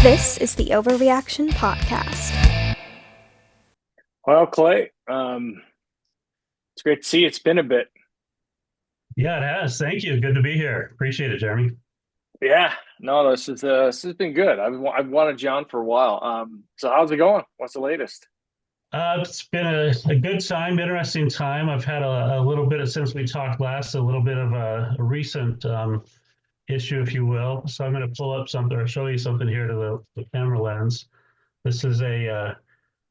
This is the OverReaction podcast. Well, Clay, it's great to see you. It's been a bit. Yeah, it has. Thank you. Good to be here. Appreciate it, Jeremy. Yeah, no, this has been good. I've wanted you on for a while. So how's it going? What's the latest? It's been a good time, interesting time. I've had a little bit of, since we talked last, a little bit of a recent issue, if you will. So I'm going to pull up something or show you something here to the camera lens. This is a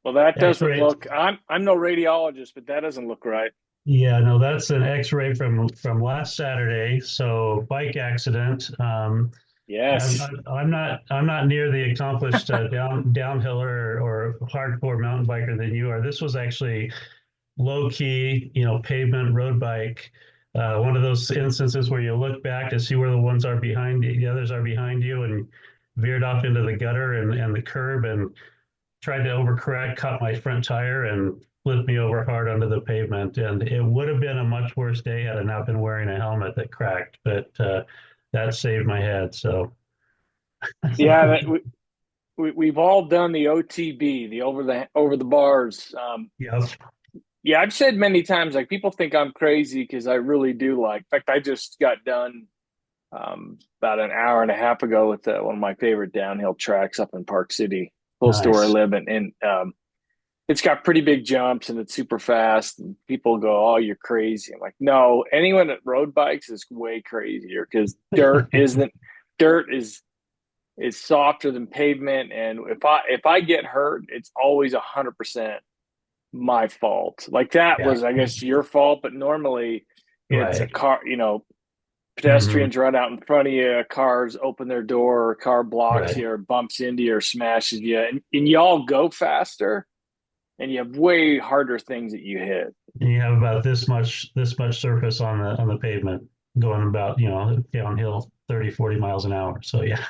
Well, that doesn't X-ray. look. I'm no radiologist, but that doesn't look right. Yeah, no, that's an X-ray from last Saturday. So bike accident. I'm, Yes. I'm I'm not near the accomplished downhiller or hardcore mountain biker than you are. This was actually low key, pavement road bike. One of those instances where you look back to see where the ones are behind you, the others are behind you, and veered off into the gutter and the curb and tried to overcorrect, caught my front tire and flipped me over hard onto the pavement. And it would have been a much worse day had I not been wearing a helmet that cracked, but that saved my head. So. Yeah, we've all done the OTB, the over the bars. Yes. Yeah, I've said many times, like people think I'm crazy because I really do like. In fact, I just got done about an hour and a half ago with one of my favorite downhill tracks up in Park City, close to where I Nice. live, and it's got pretty big jumps and it's super fast. And people go, "Oh, you're crazy." I'm like, "No, anyone that road bikes is way crazier because dirt is softer than pavement, and if I get hurt, it's always 100% my fault. Like that Yeah. was, I guess, your fault, but normally it's a Right. car, Hmm. pedestrians run out in front of you, cars open their door, or a car blocks Right. you, or bumps into you, or smashes you, and you all go faster, and you have way harder things that you hit. And you have about this much surface on the pavement going about, downhill 30, 40 miles an hour. So yeah.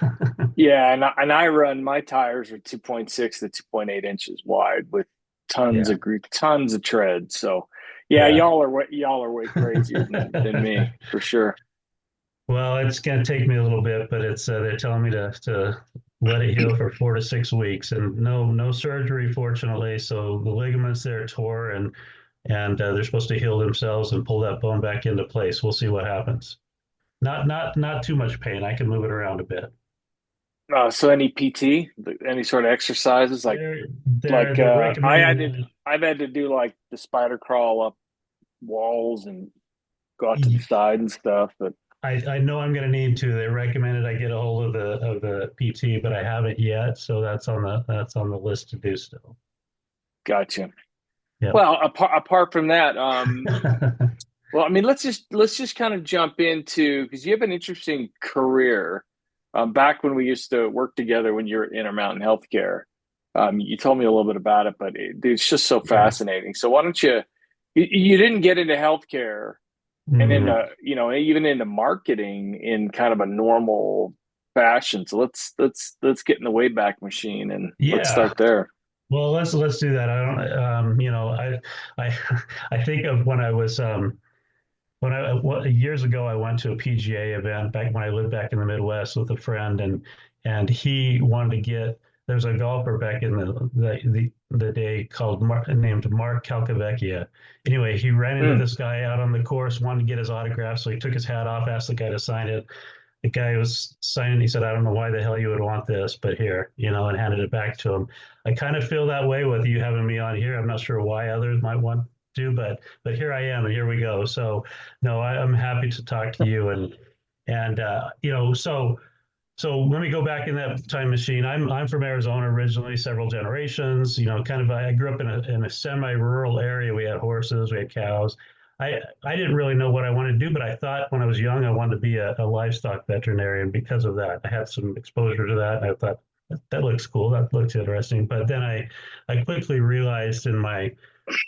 Yeah, and I run my tires are 2.6 to 2.8 inches wide with Yeah. tons of tread. So yeah, Yeah. y'all are way crazier than me for sure. Well, it's going to take me a little bit, but it's they're telling me to let it heal for 4 to 6 weeks and no surgery, fortunately. So the ligaments there tore and they're supposed to heal themselves and pull that bone back into place. We'll see what happens. Not too much pain. I can move it around a bit. So any PT, any sort of exercises, like They're they're like they're I recommending had to I've had to do like the spider crawl up walls and go out to the side and stuff. But I know I'm going to need to. They recommended I get a hold of the PT, but I haven't yet, so that's on the list to do still. gotcha. Yep. Well, apart from that, well, I mean, let's just kind of jump into because you have an interesting career. Back when we used to work together when you were at Intermountain Healthcare, you told me a little bit about it, but it's just so Yeah. fascinating. So why don't you didn't get into healthcare and Mm. into, even into marketing in kind of a normal fashion. So let's get in the Wayback Machine and let's Yeah. start there. Well, let's do that. I don't. I I think of when I was years ago, I went to a PGA event back when I lived back in the Midwest with a friend, and he wanted to get. There's a golfer back in the day named Mark Calcavecchia. Anyway, he ran into Mm, this guy out on the course, wanted to get his autograph, so he took his hat off, asked the guy to sign it. The guy was signing. He said, "I don't know why the hell you would want this, but here," and handed it back to him. I kind of feel that way with you having me on here. I'm not sure why others might want to, but here I am, and here we go. So, no, I'm happy to talk to you, and let me go back in that time machine. I'm from Arizona originally, several generations. Kind of I grew up in a semi-rural area. We had horses, we had cows. I didn't really know what I wanted to do, but I thought when I was young I wanted to be a livestock veterinarian because of that. I had some exposure to that. And I thought that looks cool. That looks interesting. But then I quickly realized in my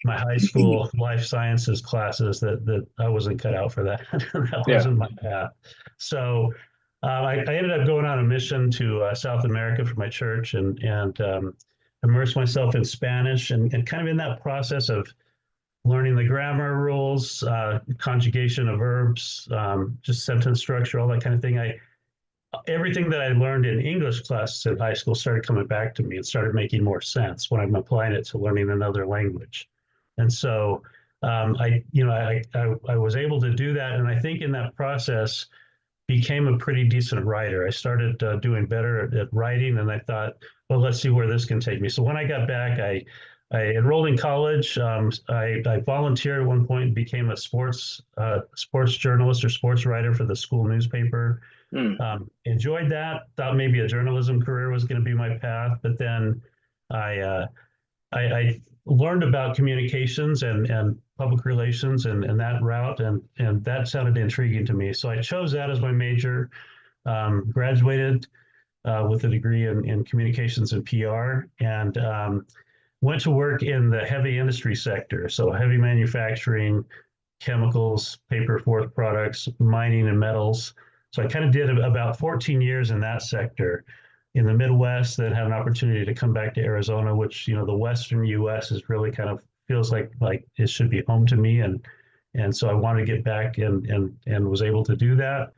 high school life sciences classes that I wasn't cut out for that. That yeah. wasn't my path. So I ended up going on a mission to South America for my church and immersed myself in Spanish and kind of in that process of learning the grammar rules, conjugation of verbs, just sentence structure, all that kind of thing. everything that I learned in English classes in high school started coming back to me. It started making more sense when I'm applying it to learning another language. And so I was able to do that. And I think in that process, became a pretty decent writer. I started doing better at writing, and I thought, well, let's see where this can take me. So when I got back, I enrolled in college. I volunteered at one point and became a sports journalist or sports writer for the school newspaper. Enjoyed that. Thought maybe a journalism career was going to be my path, but then I I learned about communications and public relations and that route, and that sounded intriguing to me. So I chose that as my major. Graduated with a degree in communications and PR, and went to work in the heavy industry sector, so heavy manufacturing, chemicals, paper, forest products, mining, and metals. So I kind of did about 14 years in that sector in the Midwest, then had an opportunity to come back to Arizona, which, the Western US is really kind of feels like it should be home to me. And so I wanted to get back and was able to do that.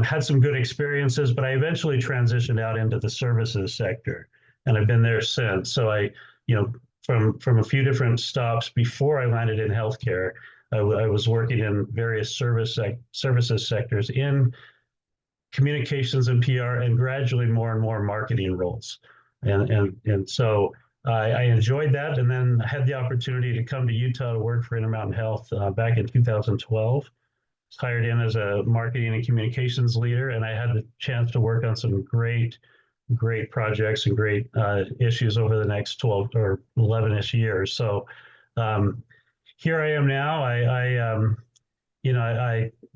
Had some good experiences, but I eventually transitioned out into the services sector, and I've been there since. So from a few different stops before I landed in healthcare, I was working in various services sectors in communications and PR, and gradually more and more marketing roles. And so I enjoyed that, and then had the opportunity to come to Utah to work for Intermountain Health back in 2012. Was hired in as a marketing and communications leader, and I had the chance to work on some great projects and great issues over the next 12 or 11-ish years. So here I am now.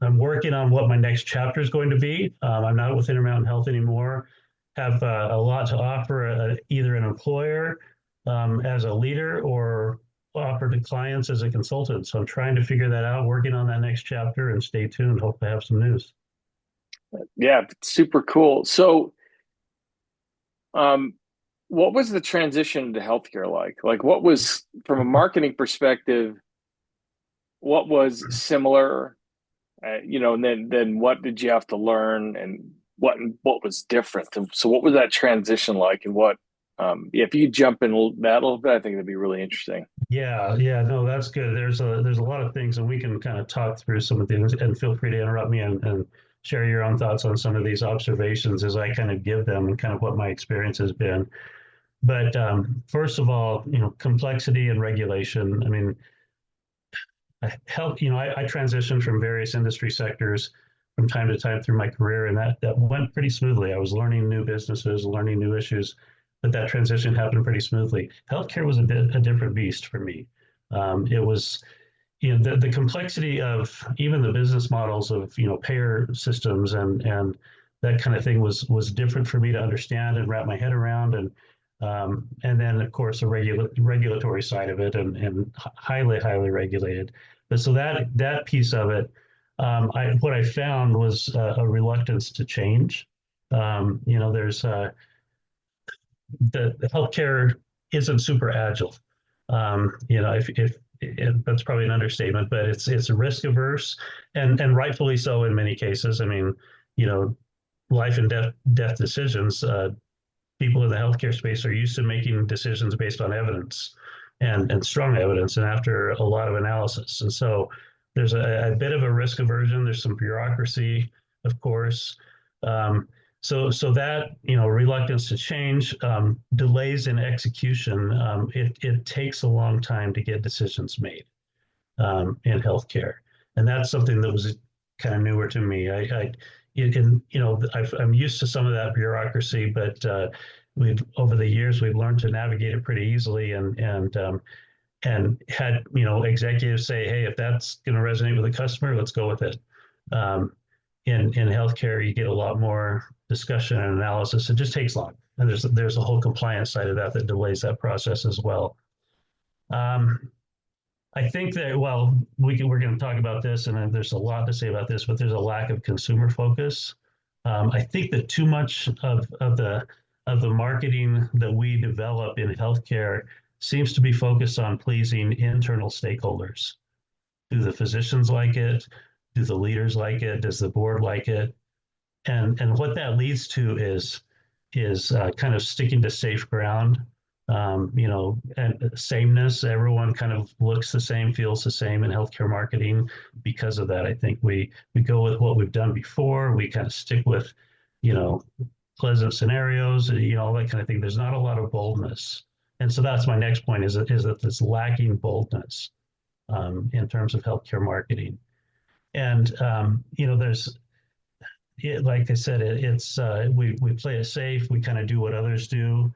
I'm working on what my next chapter is going to be. I'm not with Intermountain Health anymore. Have a lot to offer, either an employer as a leader or offer to clients as a consultant. So I'm trying to figure that out, working on that next chapter, and stay tuned. Hope to have some news. Yeah, super cool. So, what was the transition to healthcare like? Like, what was, from a marketing perspective, what was similar? And then what did you have to learn, and what was different? And so, what was that transition like, and what? If you jump in that a little bit, I think it'd be really interesting. Yeah, no, that's good. There's a lot of things, and we can kind of talk through some of things. And feel free to interrupt me and share your own thoughts on some of these observations as I kind of give them, and kind of what my experience has been. But first of all, complexity and regulation. I mean, I transitioned from various industry sectors from time to time through my career, and that went pretty smoothly. I was learning new businesses, learning new issues, but that transition happened pretty smoothly. Healthcare was a different beast for me. It was, the complexity of even the business models of payer systems and that kind of thing was different for me to understand and wrap my head around, and then of course the regulatory side of it, and highly regulated. But so that piece of it, what I found was a reluctance to change. There's the healthcare isn't super agile. If that's probably an understatement, but it's risk averse, and rightfully so in many cases. I mean, life and death decisions. People in the healthcare space are used to making decisions based on evidence and strong evidence, and after a lot of analysis. And so there's a bit of a risk aversion. There's some bureaucracy, of course. So that reluctance to change, delays in execution. It takes a long time to get decisions made in healthcare, and that's something that was kind of newer to me. I'm used to some of that bureaucracy, but over the years we've learned to navigate it pretty easily, and had executives say, hey, if that's going to resonate with the customer, let's go with it. In healthcare, you get a lot more discussion and analysis. It just takes long, and there's a whole compliance side of that delays that process as well. I think that, well, we're going to talk about this, and there's a lot to say about this, but there's a lack of consumer focus. I think that too much of the marketing that we develop in healthcare seems to be focused on pleasing internal stakeholders. Do the physicians like it? Do the leaders like it? Does the board like it? and what that leads to is kind of sticking to safe ground. And sameness. Everyone kind of looks the same, feels the same in healthcare marketing because of that. I think we go with what we've done before. We kind of stick with, pleasant scenarios, all that kind of thing. There's not a lot of boldness. And so that's my next point is that it's lacking boldness in terms of healthcare marketing. And, there's, like I said, we play it safe. We kind of do what others do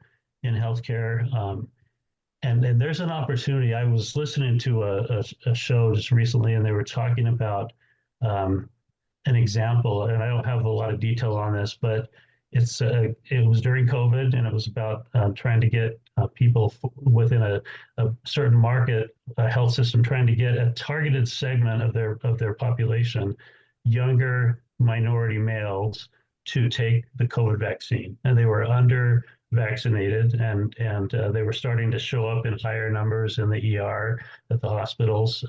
in healthcare. And there's an opportunity. I was listening to a show just recently, and they were talking about an example, and I don't have a lot of detail on this, but it was during COVID, and it was about trying to get people within a certain market, a health system, trying to get a targeted segment of their population, younger minority males, to take the COVID vaccine, and they were under vaccinated, and they were starting to show up in higher numbers in the ER at the hospitals,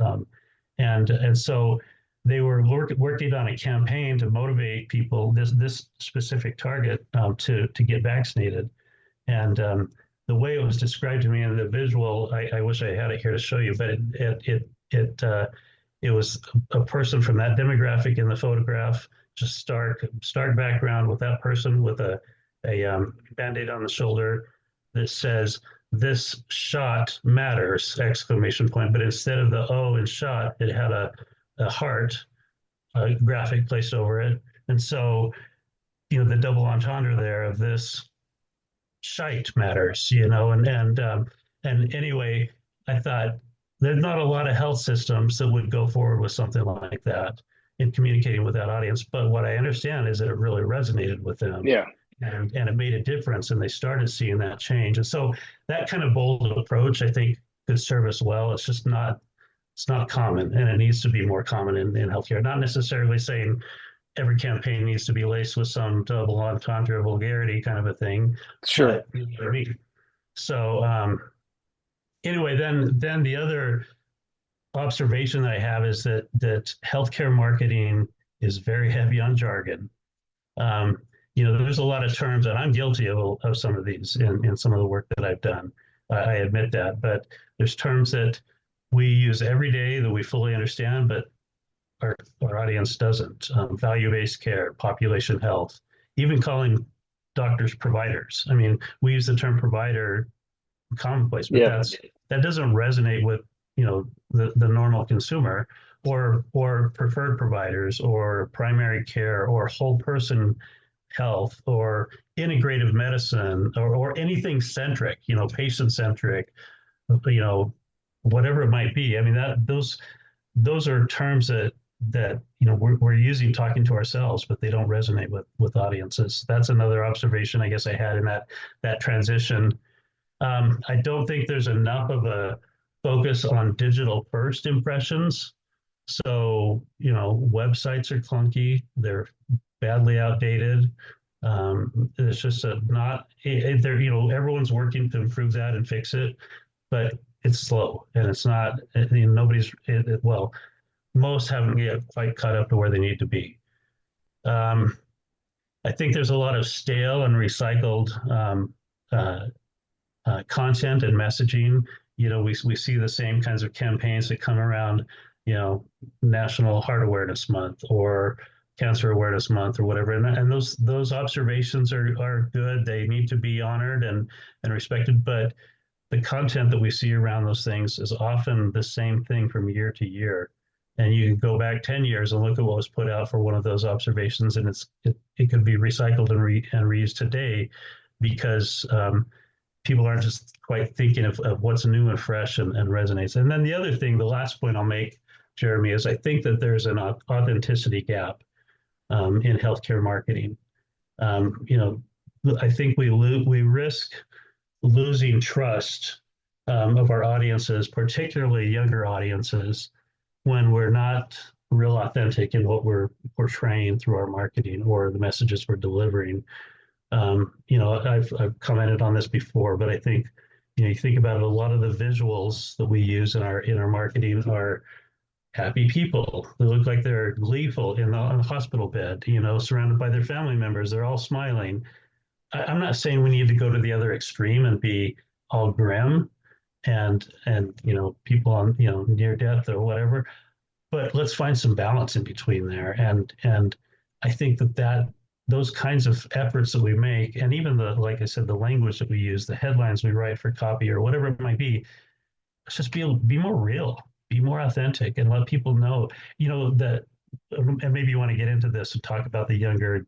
and so they were working on a campaign to motivate people, this specific target, to get vaccinated. And the way it was described to me in the visual, I wish I had it here to show you, but it was a person from that demographic in the photograph, just stark background with that person with a Band-Aid on the shoulder that says, "This shot matters!" ! But instead of the O in shot, it had a heart graphic placed over it. And so, the double entendre there of this shite matters, and anyway, I thought there's not a lot of health systems that would go forward with something like that in communicating with that audience. But what I understand is that it really resonated with them. Yeah. And it made a difference, and they started seeing that change. And so that kind of bold approach, I think, could serve us well. It's just not common, and it needs to be more common in healthcare. Not necessarily saying every campaign needs to be laced with some double entendre vulgarity kind of a thing. Sure. But, you know what I mean? So anyway, then the other observation that I have is that healthcare marketing is very heavy on jargon. There's a lot of terms, and I'm guilty of some of these in some of the work that I've done. I admit that, but there's terms that we use every day that we fully understand, but our audience doesn't. Value-based care, population health, even calling doctors providers. I mean, we use the term provider commonplace, but that doesn't resonate with the normal consumer, or preferred providers, or primary care, or whole person health, or integrative medicine, or anything centric, patient centric, whatever it might be. I mean, those are terms that we're using talking to ourselves, but they don't resonate with audiences. That's another observation I guess I had in that transition. I don't think there's enough of a focus on digital first impressions. So, websites are clunky. They're badly outdated. It's just everyone's working to improve that and fix it, but it's slow, and it's not, most haven't yet quite caught up to where they need to be. I think there's a lot of stale and recycled content and messaging. We see the same kinds of campaigns that come around, National Heart Awareness Month or Cancer Awareness Month or whatever. And those observations are good. They need to be honored and respected. But the content that we see around those things is often the same thing from year to year. And you can go back 10 years and look at what was put out for one of those observations, and it could be recycled and reused today, because people aren't just quite thinking of what's new and fresh and resonates. And then the other thing, the last point I'll make, Jeremy, is I think that there's an authenticity gap in healthcare marketing. I think we risk losing trust of our audiences, particularly younger audiences, when we're not real authentic in what we're portraying through our marketing or the messages we're delivering. I've commented on this before, but I think, you think about it, a lot of the visuals that we use in our marketing are happy people. They look like they're gleeful on the hospital bed, surrounded by their family members. They're all smiling. I'm not saying we need to go to the other extreme and be all grim and people on near death or whatever, but let's find some balance in between there. And I think that those kinds of efforts that we make, and even like I said, the language that we use, the headlines we write for copy or whatever it might be, let's just be more real, be more authentic, and let people know, that. And maybe you want to get into this and talk about the younger,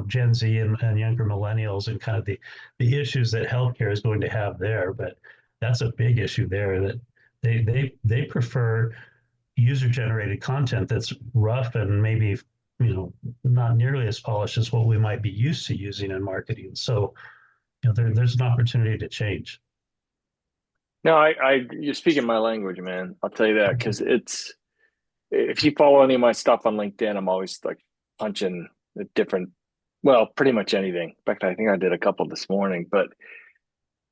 Gen Z and younger millennials and kind of the issues that healthcare is going to have there. But that's a big issue there, that they prefer user generated content that's rough and maybe not nearly as polished as what we might be used to using in marketing. So there's an opportunity to change. No, you're speaking my language, man. I'll tell you that, because if you follow any of my stuff on LinkedIn, I'm always like punching a different, well, pretty much anything. In fact, I think I did a couple this morning, but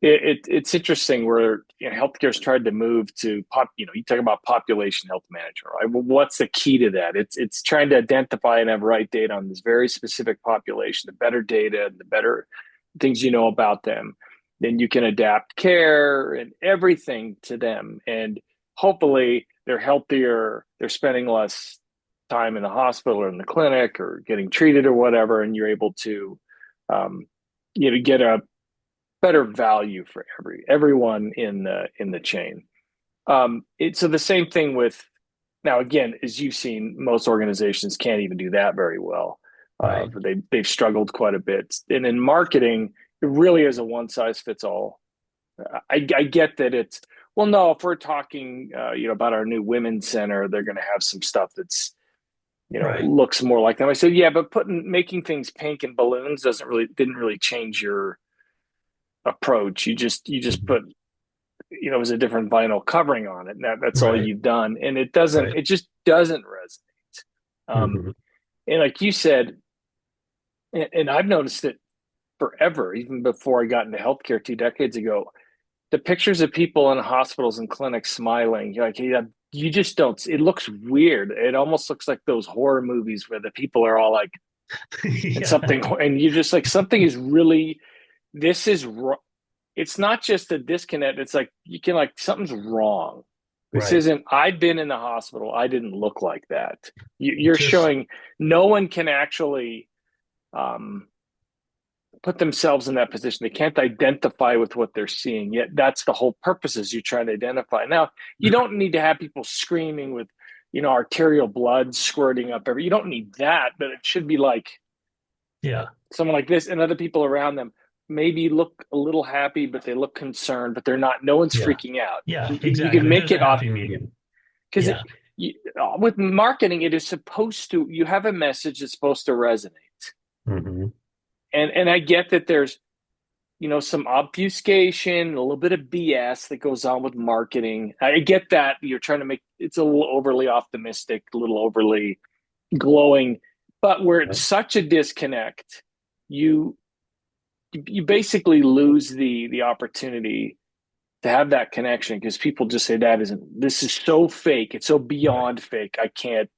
it's interesting where healthcare's tried to move to you talk about population health management, right? Well, what's the key to that? It's trying to identify and have right data on this very specific population. The better data, the better things you know about them, then you can adapt care and everything to them. And hopefully they're healthier, they're spending less time in the hospital or in the clinic or getting treated or whatever, and you're able to get a better value for everyone in the chain. So the same thing with, now again, as you've seen, most organizations can't even do that very well. Right. They've struggled quite a bit, and in marketing, it really is a one size fits all. I get that it's, well, no, if we're talking about our new women's center, they're going to have some stuff that's Right. looks more like them. I said, yeah, but making things pink and balloons didn't really change your approach. You just put it was a different vinyl covering on it, and that's all Right. you've done, and it Right. just doesn't resonate. Mm-hmm. And like you said, and I've noticed it forever, even before I got into healthcare 2 decades ago, the pictures of people in hospitals and clinics smiling, you're like, yeah, you just don't, it looks weird. It almost looks like those horror movies where the people are all like, and Yeah. something, and you're just like, something is really, this is wrong. It's not just a disconnect. It's like, you can like, something's wrong. This Right. isn't, I've been in the hospital. I didn't look like that. You're Just showing no one can actually um, put themselves in that position. They can't identify with what they're seeing. Yet that's the whole purpose, is you're trying to identify. Now, you don't need to have people screaming with, arterial blood squirting up you don't need that, but it should be like yeah. someone like this, and other people around them maybe look a little happy, but they look concerned, but they're not, no one's Yeah. freaking out. Yeah. You can Exactly. make There's a it off, happy medium. because Yeah. with marketing, it is supposed to, you have a message that's supposed to resonate. Mm-hmm. And I get that there's, some obfuscation, a little bit of BS that goes on with marketing. I get that you're trying to make, it's a little overly optimistic, a little overly glowing, but where it's such a disconnect, you basically lose the opportunity to have that connection, because people just say, this is so fake. It's so Right. beyond fake. I can't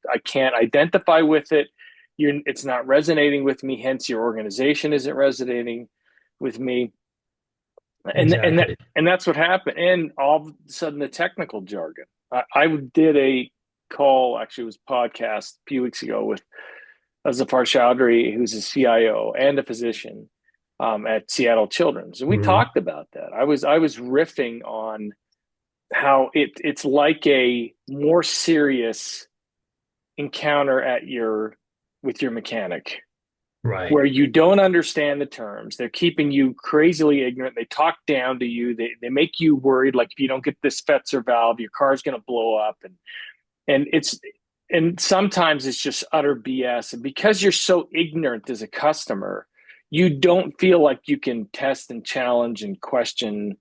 identify with it. It's not resonating with me. Hence your organization isn't resonating with me. Exactly. And that's what happened. And all of a sudden the technical jargon. I did a call, actually it was a podcast a few weeks ago with Zafar Chowdhury, who's a CIO and a physician at Seattle Children's, and we Mm-hmm. talked about that. I was riffing on how it's like a more serious encounter with your mechanic, Right. where you don't understand the terms. They're keeping you crazily ignorant. They talk down to you. They make you worried. Like, if you don't get this Fetzer valve, your car's going to blow up. And sometimes it's just utter BS. And because you're so ignorant as a customer, you don't feel like you can test and challenge and question,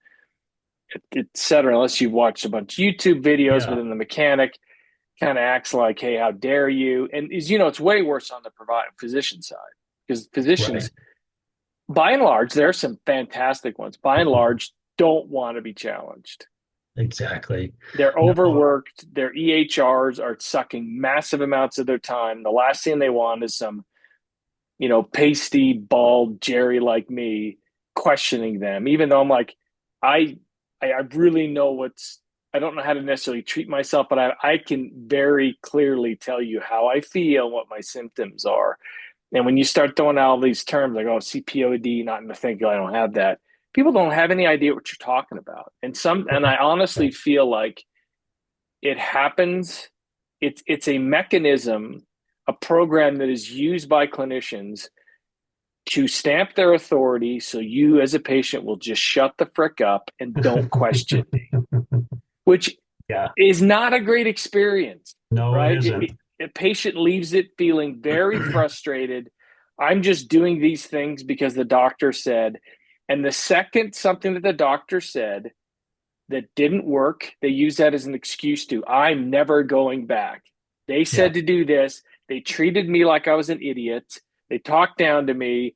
et cetera, unless you've watched a bunch of YouTube videos. Yeah. Within the mechanic kind of acts like, hey, how dare you? And it's way worse on the physician side, because Right. physicians, by and large, there are some fantastic ones, by and large, don't want to be challenged. exactly. They're No, overworked. Their EHRs are sucking massive amounts of their time. The last thing they want is some, pasty, bald Jerry like me questioning them, even though I'm like, I, I really know I don't know how to necessarily treat myself, but I can very clearly tell you how I feel, what my symptoms are. And when you start throwing out all these terms like, oh, CPOD, not to think I don't have that, people don't have any idea what you're talking about. And I honestly right. feel like it happens. It's a mechanism, a program that is used by clinicians to stamp their authority so you as a patient will just shut the frick up and don't question me, which Yeah, is not a great experience, no, it right? isn't. A patient leaves it feeling very frustrated. I'm just doing these things because the doctor said. And the second something that the doctor said that didn't work, they use that as an excuse to, I'm never going back. They Yeah, said to do this. They treated me like I was an idiot. They talked down to me.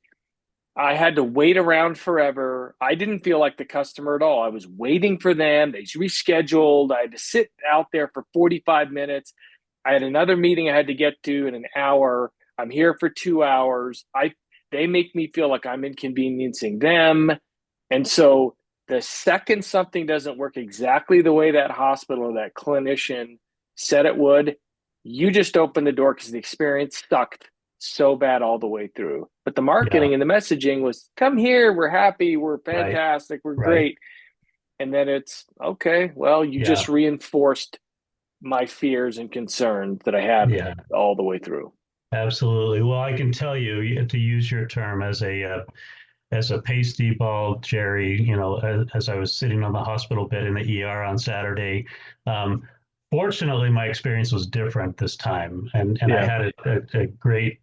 I had to wait around forever. I didn't feel like the customer at all. I was waiting for them. They rescheduled. I had to sit out there for 45 minutes. I had another meeting I had to get to in an hour. I'm here for 2 hours. They make me feel like I'm inconveniencing them. And so the second something doesn't work exactly the way that hospital or that clinician said it would, you just open the door because the experience sucked so bad all the way through. But the yeah, marketing and the messaging was, come here, we're happy, we're right, fantastic, we're right. great. And then it's, okay, well, you Yeah, just reinforced my fears and concerns that I had yeah, all the way through. absolutely. Well, I can tell you, to use your term, as a pasty bald Jerry, as I was sitting on the hospital bed in the ER on Saturday. Um, Fortunately, my experience was different this time, and I Yeah, had a great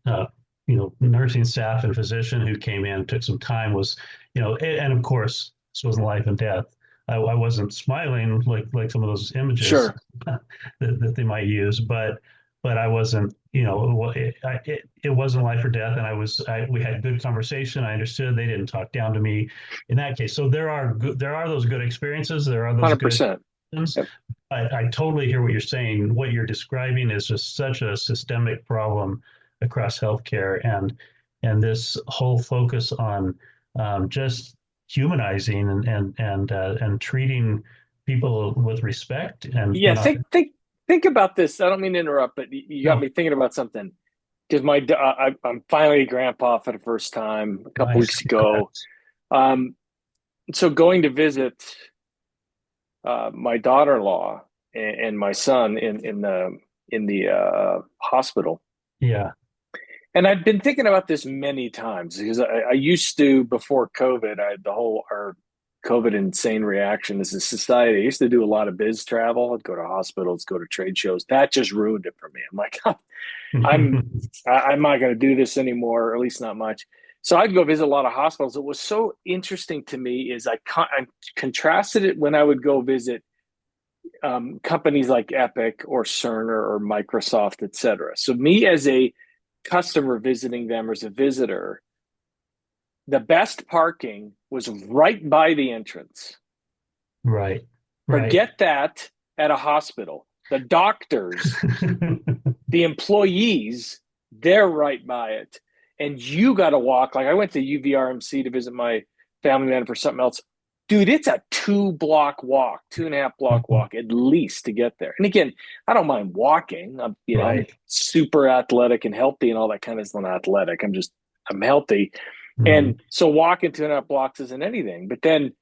nursing staff and physician who came in, took some time, was and of course this wasn't life and death. I wasn't smiling like some of those images sure. that they might use, but I wasn't, it wasn't life or death. And we had good conversation. I understood they didn't talk down to me in that case. So there are those good experiences. There are those good 100%. things. Yep. I totally hear what you're saying. What you're describing is just such a systemic problem across healthcare, and this whole focus on just humanizing and treating people with respect and Yeah, think about this. I don't mean to interrupt, but you got no, me thinking about something. Because I'm finally a grandpa for the first time a couple nice, weeks ago. congrats. Um, so going to visit my daughter-in-law and my son in the hospital, Yeah, and I've been thinking about this many times because I used to, before COVID, I had the whole our COVID insane reaction as a society. I used to do a lot of biz travel. I'd go to hospitals, go to trade shows. That just ruined it for me. I'm like, I'm I'm not going to do this anymore, or at least not much. So I'd go visit a lot of hospitals. What was so interesting to me is I contrasted it when I would go visit companies like Epic or Cerner or Microsoft, et cetera. So me as a customer visiting them as a visitor, the best parking was right by the entrance. right, right. Forget that at a hospital. The doctors, the employees, they're right by it. And you got to walk. Like I went to UVRMC to visit my family man for something else. Dude, it's a 2 block walk, 2.5 block walk at least to get there. And again, I don't mind walking. I'm Right. super athletic and healthy and all that kind of stuff. Not athletic. I'm healthy. Mhm. And so walking 2.5 blocks isn't anything. But then,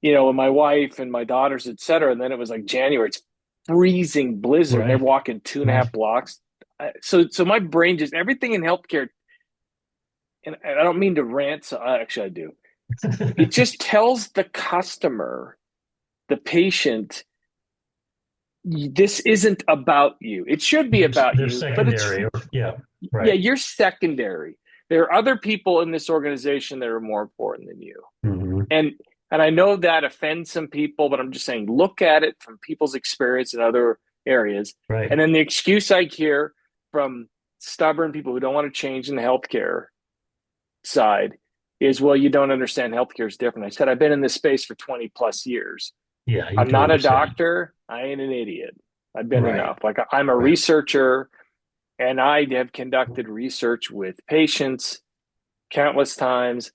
with my wife and my daughters, et cetera, and then it was like January, it's freezing blizzard and they're Right, walking two and a right. half blocks. So my brain just everything in healthcare, and I don't mean to rant. So actually, I do. It just tells the customer, the patient, this isn't about you. It should be about They're you, but it's secondary. Yeah, yeah, right. you're secondary. There are other people in this organization that are more important than you. Hmm. And and I know that offends some people, but I'm just saying, look at it from people's experience in other areas. Right. And then the excuse I hear from stubborn people who don't want to change in the healthcare side is, well, you don't understand healthcare is different. I said, I've been in this space for 20 plus years. Yeah, you I'm do not a understand. doctor. I ain't an idiot. I've been Right. enough. Like I'm a Right. researcher and I have conducted research with patients countless times,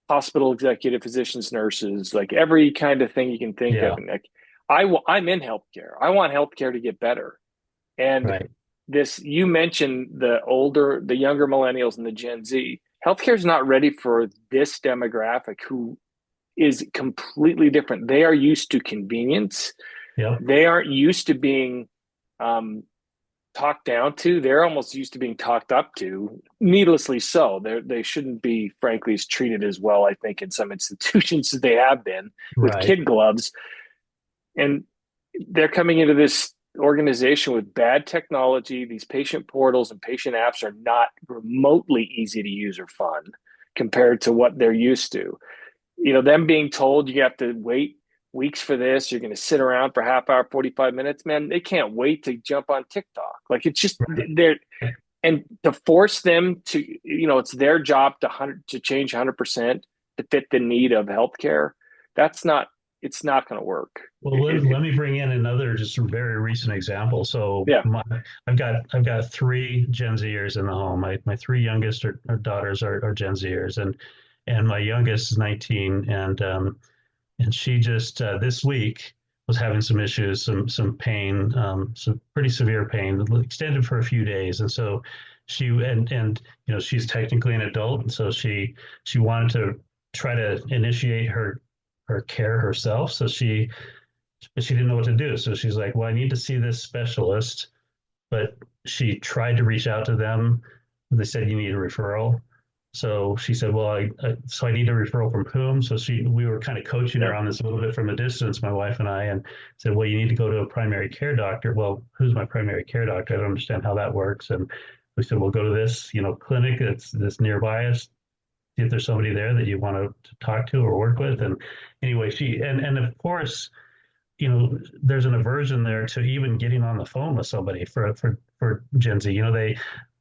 hospital executive physicians, nurses, like every kind of thing you can think of. Yeah. And like I'm in healthcare. I want healthcare to get better. And Right. this, you mentioned the younger millennials and the Gen Z. Healthcare is not ready for this demographic who is completely different. They are used to convenience. Yep. They aren't used to being um, talked down to. They're almost used to being talked up to, needlessly so. They shouldn't be, frankly, treated as well, I think, in some institutions as they have been with Right. kid gloves. And they're coming into this organization with bad technology. These patient portals and patient apps are not remotely easy to use or fun compared to what they're used to. Them being told you have to wait weeks for this, you're going to sit around for half hour, 45 minutes, man, they can't wait to jump on TikTok. Like it's just Right. they're and to force them to, it's their job to change 100% to fit the need of healthcare. That's not, it's not going to work. Well, let me bring in another just very recent example. So Yeah. I've got three Gen Zers in the home. My three youngest are daughters are Gen Zers, and my youngest is 19, and she just this week was having some issues, some pain, some pretty severe pain, extended for a few days, and so and she's technically an adult, and so she wanted to try to initiate her care herself. So she didn't know what to do. So she's like, well, I need to see this specialist. But she tried to reach out to them. They said, you need a referral. So she said, well, so I need a referral from whom? So we were kind of coaching her Yeah. on this a little bit from a distance, my wife and I, and said, well, you need to go to a primary care doctor. Well, who's my primary care doctor? I don't understand how that works. And we said, well, go to this, clinic that's nearby us. See if there's somebody there that you want to talk to or work with. And anyway, and of course, there's an aversion there to even getting on the phone with somebody for Gen Z.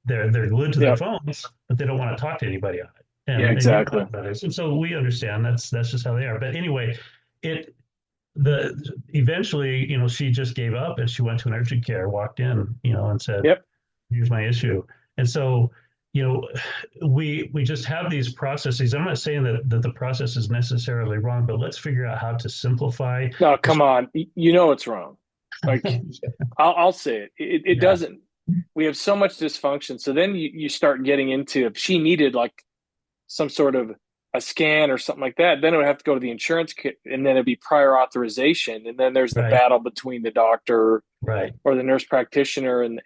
They're glued to their Yeah. phones, but they don't want to talk to anybody on it. Yeah, And you know exactly. how that is. And so we understand that's just how they are. But anyway, it the eventually, she just gave up and she went to an urgent care, walked in, and said, Yep. here's my issue. And so, you know, we just have these processes. I'm not saying that the process is necessarily wrong, but let's figure out how to simplify No, this. come on. It's wrong. Like I'll say it Yeah, doesn't. We have so much dysfunction. So then you start getting into, if she needed like some sort of a scan or something like that, then it would have to go to the insurance kit, and then it'd be prior authorization. And then there's the right, battle between the doctor right, or the nurse practitioner and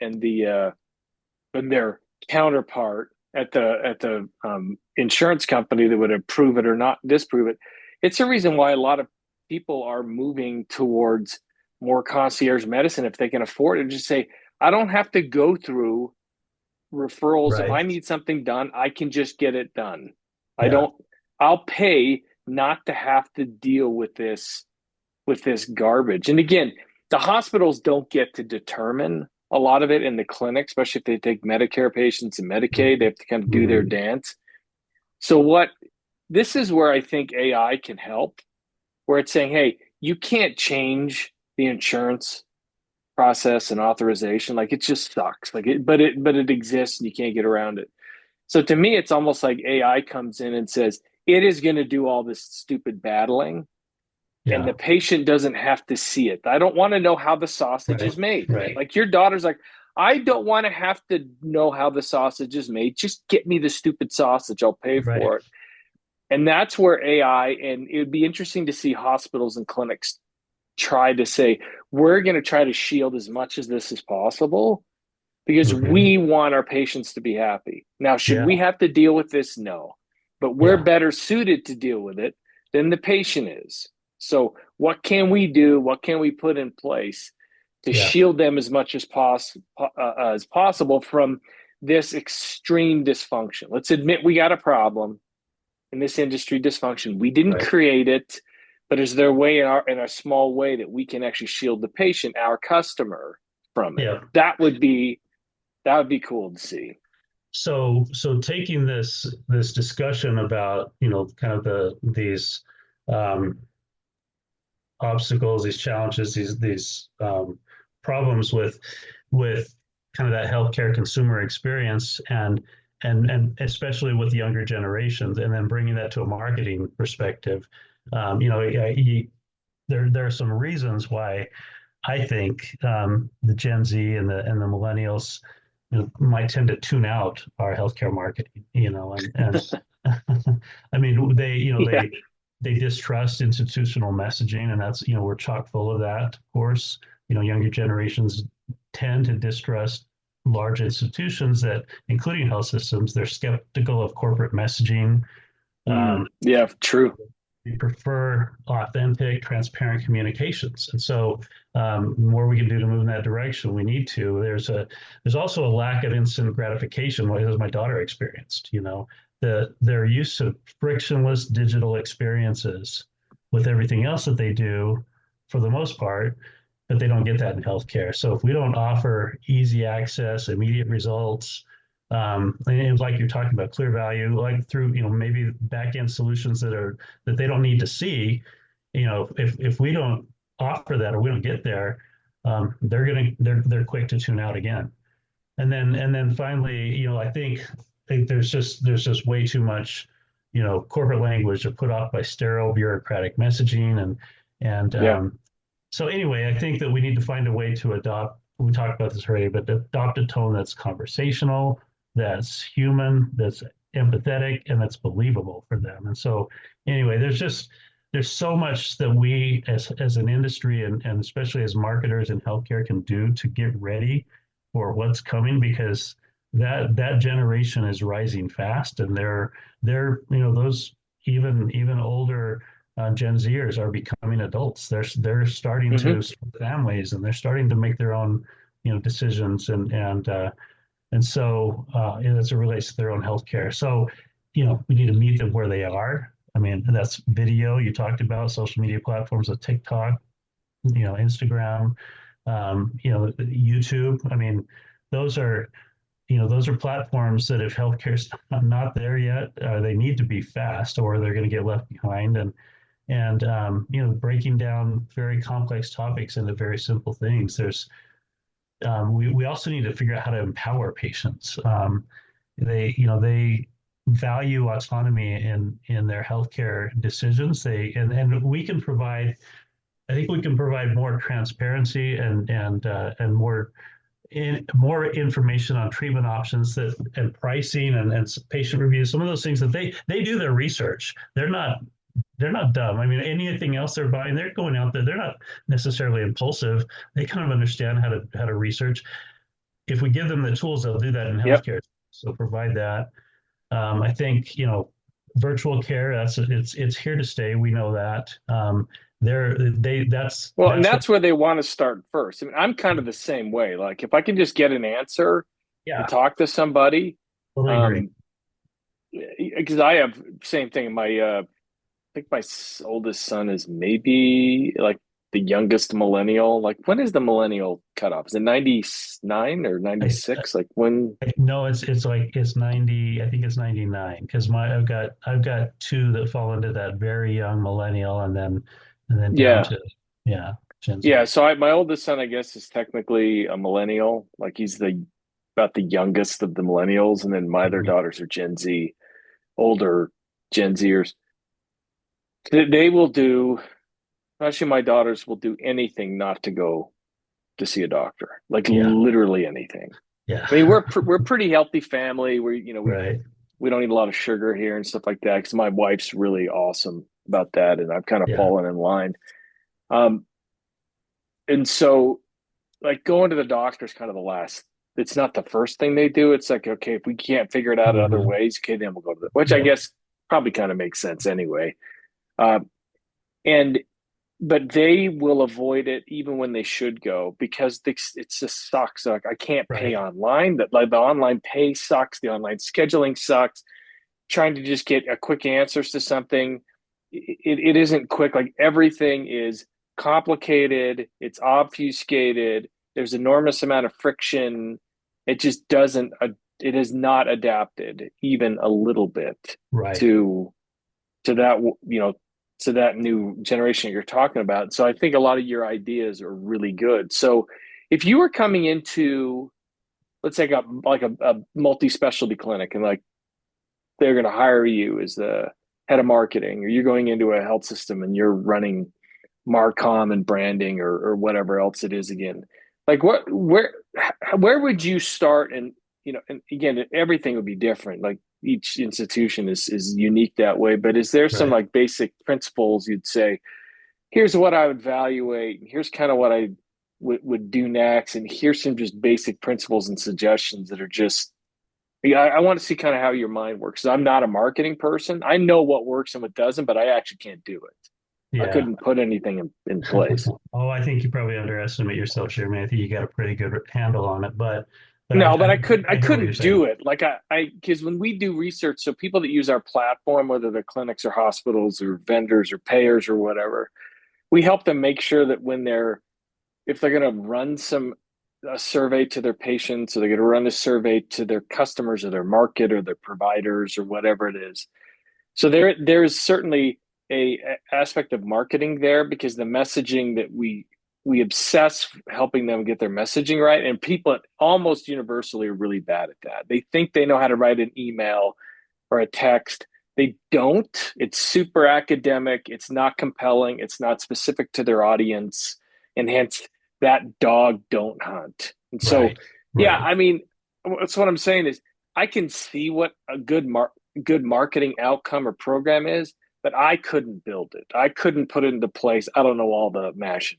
their counterpart at the insurance company that would approve it or not disprove it. It's a reason why a lot of people are moving towards more concierge medicine if they can afford it. Just say, I don't have to go through referrals. If right. I need something done, I can just get it done. I Yeah, don't. I'll pay not to have to deal with this garbage. And again, the hospitals don't get to determine a lot of it in the clinic, especially if they take Medicare patients and Medicaid. They have to kind of do their mhm, dance. So what this is where I think AI can help, where it's saying, hey, you can't change the insurance process and authorization. Like it just sucks. But it exists and you can't get around it. So to me, it's almost like AI comes in and says it is going to do all this stupid battling, and yeah, the patient doesn't have to see it. I don't want to know how the sausage right, is made. right. Like your daughter's like, I don't want to have to know how the sausage is made. Just get me the stupid sausage. I'll pay Right. for it. And that's where AI, and it would be interesting to see hospitals and clinics try to say, we're going to try to shield as much as this as possible because Hmm. we want our patients to be happy. Now, should Yeah, we have to deal with this? No, but we're yeah, better suited to deal with it than the patient is. So, what can we do? What can we put in place to yeah, shield them as much as possible from this extreme dysfunction? Let's admit we got a problem in this industry, dysfunction. We didn't right. create it, but is there a way in a small way that we can actually shield the patient, our customer, from it? Yeah. That would be cool to see. So taking this discussion about, kind of these um, obstacles, these challenges, these problems with kind of that healthcare consumer experience, and especially with younger generations, and then bringing that to a marketing perspective. There are some reasons why I think the Gen Z and the millennials, might tend to tune out our healthcare marketing. And I mean, Yeah. they distrust institutional messaging, and that's, we're chock full of that, of course. Younger generations tend to distrust large institutions that, including health systems. They're skeptical of corporate messaging. Yeah, true. We prefer authentic, transparent communications, and so the more we can do to move in that direction, we need to. There's also a lack of instant gratification, as my daughter experienced. They're used to frictionless digital experiences with everything else that they do, for the most part, but they don't get that in healthcare. So if we don't offer easy access, immediate results, and like you're talking about, clear value, like through maybe back end solutions that they don't need to see, if we don't offer that, or we don't get there, they're quick to tune out again. And then finally, I think there's just way too much corporate language are put off by sterile bureaucratic messaging, and Yeah. so anyway, I think that we need to find a way to adopt. We talked about this already, but adopt a tone that's conversational, that's human, that's empathetic, and that's believable for them. And so anyway, there's so much that we as an industry, and especially as marketers in healthcare, can do to get ready for what's coming, because that generation is rising fast, and they're those even older Gen Zers are becoming adults. They're starting Hmm. to start families, and they're starting to make their own decisions, and so as it relates to their own healthcare. So we need to meet them where they are. I mean, that's video you talked about, social media platforms of TikTok, Instagram, YouTube. I mean, those are those are platforms that, if healthcare's not there yet, they need to be fast, or they're going to get left behind. And breaking down very complex topics into very simple things. We also need to figure out how to empower patients. They value autonomy in their healthcare decisions. And we can provide. I think we can provide more transparency and more information on treatment options, and pricing, and patient reviews. Some of those things that they do their research. They're not dumb. I mean, anything else they're buying, they're going out there. They're not necessarily impulsive. They kind of understand how to research. If we give them the tools, they'll do that in Yep. healthcare. So provide that. I think virtual care. It's here to stay. We know that. That's Well, and what. that's where they want to start first. I mean, I'm kind of the same way. Like, if I can just get an answer and Yeah, talk to somebody, totally agree. um, because I have same thing. I think my oldest son is maybe like the youngest millennial. Like, when is the millennial cutoff? Is it 99 or I, 96? Like, when? no, it's 90. I think it's 99, because I've got two that fall into that very young millennial, and then down Yeah. to, yeah, Gen Yeah. Z. So my oldest son, I guess, is technically a millennial. Like, he's about the youngest of the millennials. And then my other Mhm. daughters are Gen Z, older Gen Zers. They will do, especially my daughters will do anything not to go to see a doctor, like Yeah, literally anything. yeah, I mean, we're a pretty healthy family. right. We don't eat a lot of sugar here and stuff like that, because my wife's really awesome about that, and I've kind of Yeah. fallen in line. Um, and so, like, going to the doctor is kind of the last. It's not the first thing they do. It's like, okay, if we can't figure it out in other Mhm. ways, okay, then we'll go to which I Yep. guess probably kind of makes sense anyway. Uh, and but they will avoid it even when they should go, because it just sucks. Like, I can't pay Right. online. That, like, the online pay sucks. The online scheduling sucks. Trying to just get a quick answers to something, it isn't quick. Like, everything is complicated. It's obfuscated. There's enormous amount of friction. It just doesn't. It is not adapted even a little bit Right. to that. to that new generation you're talking about. So I think a lot of your ideas are really good. So if you were coming into, let's say, a multi-specialty clinic, and like they're going to hire you as the head of marketing, or you're going into a health system and you're running Marcom and branding, or whatever else it is again. Like where would you start? And and again, everything would be different. Like each institution is unique that way. But is there some Right. like basic principles you'd say, here's what I would evaluate, and here's kind of what I would do next, and here's some just basic principles and suggestions that are just, yeah, I want to see kind of how your mind works. 'Cause I'm not a marketing person. I know what works and what doesn't, but I actually can't do it. I Yeah. couldn't put anything in place. Oh, I think you probably underestimate yourself, Jeremy. I think you got a pretty good handle on it, but No, but I I hear what you're couldn't do saying. it. Like because when we do research, so people that use our platform, whether they're clinics or hospitals or vendors or payers or whatever, we help them make sure that if they're going to run a survey to their patients, or they're going to run a survey to their customers or their market or their providers or whatever it is. So there's certainly a aspect of marketing there, because the messaging that we obsess helping them get their messaging right, and people almost universally are really bad at that. They think they know how to write an email or a text. They don't. It's super academic. It's not compelling. It's not specific to their audience, and hence that dog don't hunt. And so, Right. yeah, Right. I mean, that's what I'm saying is I can see what a good marketing outcome or program is, but I couldn't build it. I couldn't put it into place. I don't know all the machinations.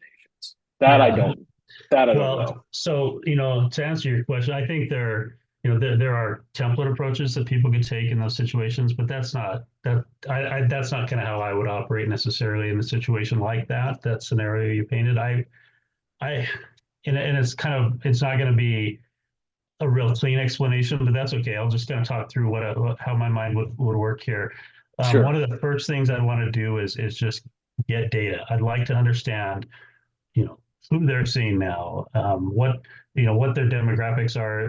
That I Yeah. don't. That I don't know. Well, so, to answer your question, I think there are template approaches that people could take in those situations, but that's not kind of how I would operate necessarily in a situation like that scenario you painted. I, and it's not going to be a real clean explanation, but that's okay. I'll just kind of talk through how my mind would work here. One Sure. of the first things I want to do is just get data. I'd like to understand, you know, who they're seeing now, what their demographics are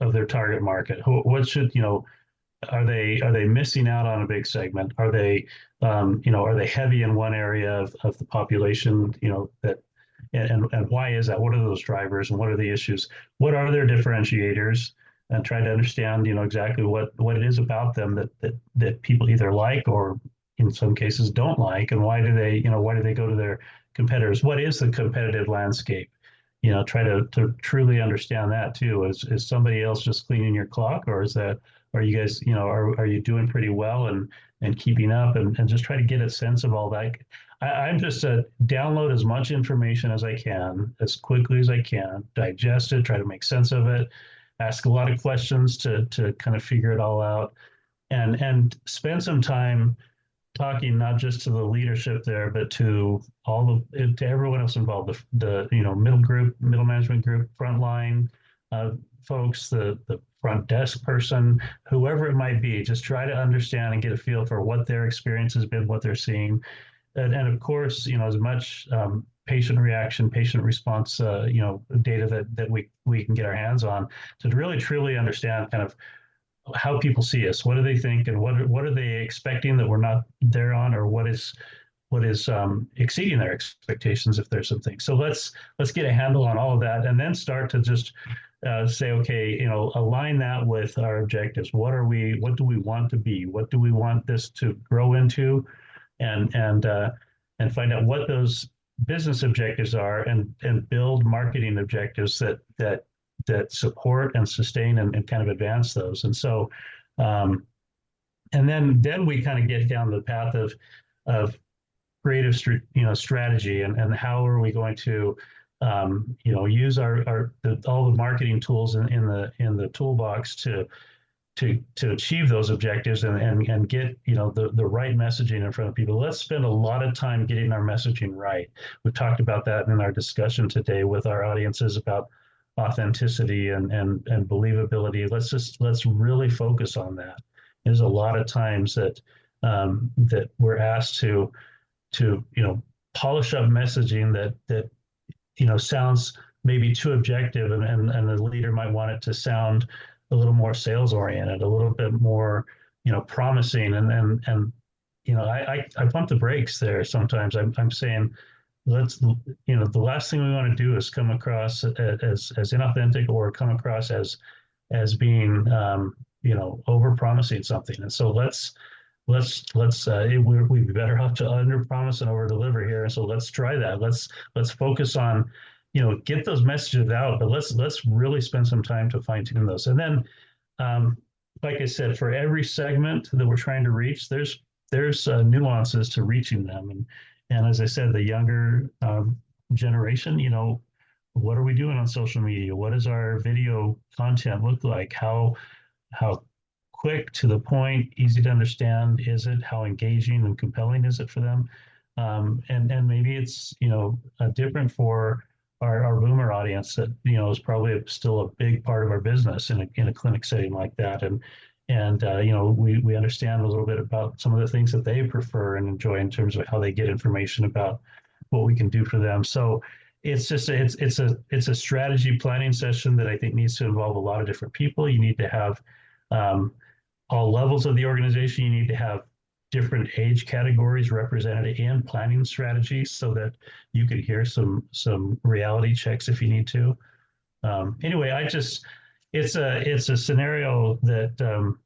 of their target market. What should, are they missing out on a big segment? Are they heavy in one area of the population, that, and why is that? What are those drivers and what are the issues? What are their differentiators? And try to understand, exactly what it is about them that people either like or in some cases don't like, and why do they go to their competitors? What is the competitive landscape? Try to truly understand that too. Is somebody else just cleaning your clock, or are you guys, are you doing pretty well and keeping up, and just try to get a sense of all that. I'm just download as much information as I can, as quickly as I can, digest it, try to make sense of it, ask a lot of questions to kind of figure it all out, and spend some time talking not just to the leadership there, but to to everyone else involved, the middle management group, frontline folks, the front desk person, whoever it might be. Just try to understand and get a feel for what their experience has been, what they're seeing, and of course, as much patient reaction, patient response, data that we can get our hands on to really truly understand kind of how people see us. What do they think, and what are they expecting that we're not there on, or what is exceeding their expectations if there's something. So let's get a handle on all of that, and then start to just say, okay, align that with our objectives. What do we want to be? What do we want this to grow into? And find out what those business objectives are, and build marketing objectives that support and sustain and kind of advance those. And so, and then we kind of get down the path of creative, strategy, and how are we going to, use all the marketing tools in the toolbox to achieve those objectives, and get the right messaging in front of people. Let's spend a lot of time getting our messaging right. We've talked about that in our discussion today with our audiences about authenticity and believability. Let's really focus on that. There's a lot of times that we're asked to polish up messaging that sounds maybe too objective, and the leader might want it to sound a little more sales oriented, a little bit more promising, and I pump the brakes there sometimes. I'm saying let's, the last thing we want to do is come across as inauthentic or come across as being over promising something. And so we'd be better off to under promise and over deliver here. And so let's try that. Let's focus on, get those messages out, but let's really spend some time to fine tune those. And then, like I said, for every segment that we're trying to reach, there's nuances to reaching them. And as I said, the younger generation, what are we doing on social media? What does our video content look like? How quick, to the point, easy to understand is it? How engaging and compelling is it for them? And maybe it's different for our boomer audience that is probably still a big part of our business in a clinic setting like that. And we understand a little bit about some of the things that they prefer and enjoy in terms of how they get information about what we can do for them. So it's just it's a strategy planning session that I think needs to involve a lot of different people. You need to have all levels of the organization. You need to have different age categories represented in planning strategies so that you can hear some reality checks if you need to. Anyway, it's a scenario that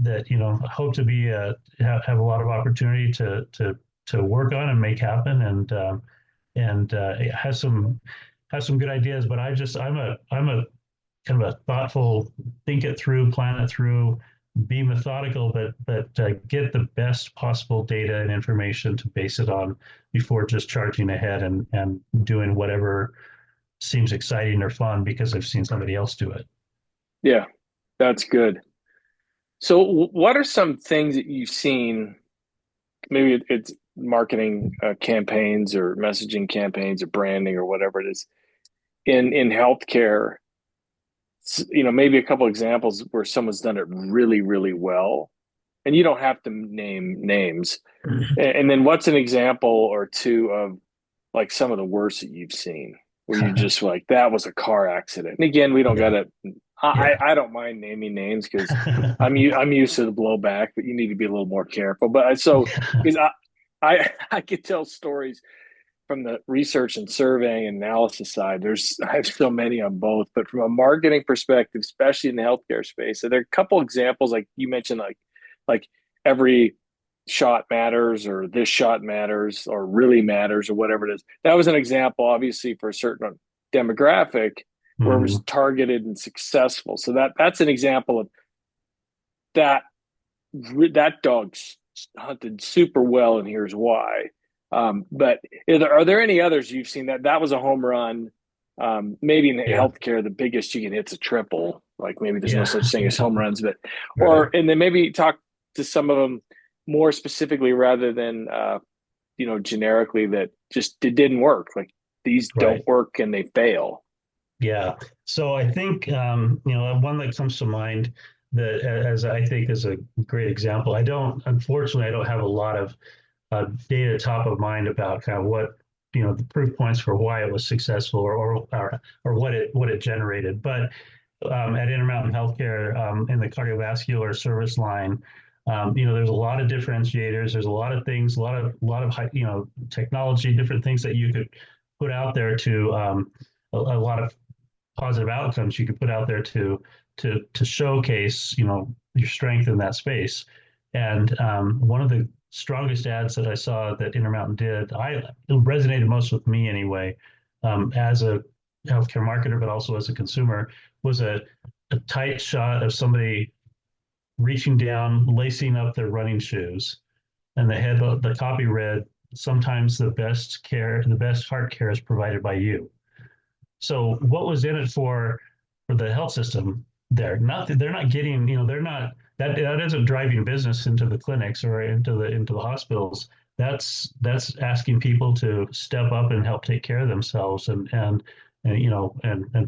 I hope to be have a lot of opportunity to work on and make happen, and it has some good ideas. But I'm a kind of a thoughtful, think it through, plan it through, be methodical, but get the best possible data and information to base it on before just charging ahead and doing whatever seems exciting or fun because I've seen somebody else do it. Yeah, that's good. So what are some things that you've seen, maybe it's marketing campaigns or messaging campaigns or branding or whatever it is in healthcare, maybe a couple examples where someone's done it really, really well, and you don't have to name names. And then what's an example or two of like some of the worst that you've seen where you just like, that was a car accident. And again, we don't got to, I don't mind naming names because I'm used to the blowback, but you need to be a little more careful. But because I could tell stories from the research and surveying and analysis side. I have so many on both, but from a marketing perspective, especially in the healthcare space, so there are a couple examples like you mentioned, like every shot matters or this shot matters or really matters or whatever it is. That was an example, obviously, for a certain demographic where it was targeted and successful. So that's an example of that dog hunted super well, and here's why. But are there any others you've seen that was a home run? Maybe in healthcare, the biggest you can hit's a triple. Like maybe there's no such thing as home runs, but and then maybe talk to some of them more specifically rather than generically that just it didn't work. Like these don't work and they fail. Yeah. So I think one that comes to mind that as I think is a great example. Unfortunately, I don't have a lot of data top of mind about kind of what the proof points for why it was successful or what it generated. But at Intermountain Healthcare in the cardiovascular service line, there's a lot of differentiators. There's a lot of things, a lot of technology, different things that you could put out there to a lot of positive outcomes you could put out there to showcase your strength in that space. And one of the strongest ads that I saw that Intermountain did, it resonated most with me anyway, as a healthcare marketer, but also as a consumer, was a tight shot of somebody reaching down, lacing up their running shoes. And the copy read, "Sometimes the best heart care is provided by you." So what was in it for the health system there? They're not getting, that isn't driving business into the clinics or into the hospitals. That's asking people to step up and help take care of themselves and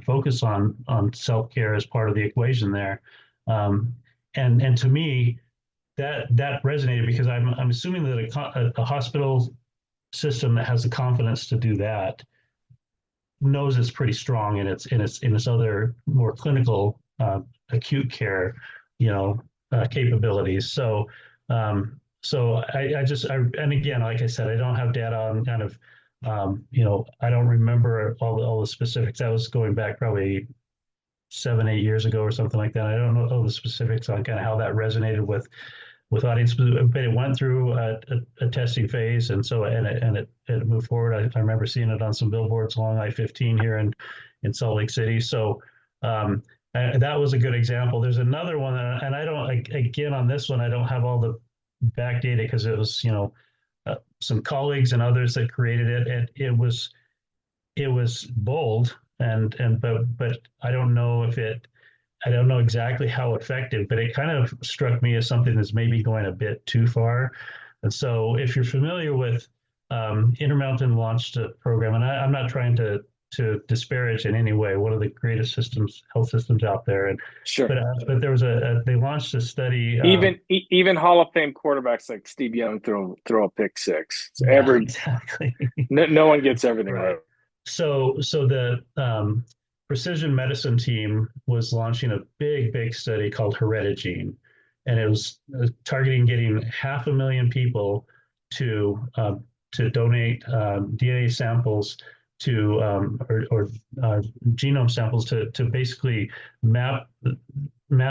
focus on self-care as part of the equation there. And to me, that resonated because I'm assuming that a hospital system that has the confidence to do that knows it's pretty strong in its other more clinical acute care capabilities. So So and again, like I said, I don't have data on kind of, I don't remember all the specifics. That was going back probably 7, 8 years ago or something like that. I don't know all the specifics on kind of how that resonated with audience, but it went through a testing phase, and so it moved forward. I remember seeing it on some billboards along I-15 here in Salt Lake City. So that was a good example. There's another one, and I don't, again, on this one, I don't have all the back data because it was, some colleagues and others that created it, and it was bold, but I don't know I don't know exactly how effective, but it kind of struck me as something that's maybe going a bit too far. And so, if you're familiar with Intermountain launched a program, and I'm not trying to disparage in any way, one of the greatest health systems out there, and Sure. but there was they launched a study. Even Hall of Fame quarterbacks like Steve Young throw a pick six. Exactly. No one gets everything right. So the precision medicine team was launching a big study called HerediGene, and it was targeting getting 500,000 people to donate DNA samples or genome samples to basically map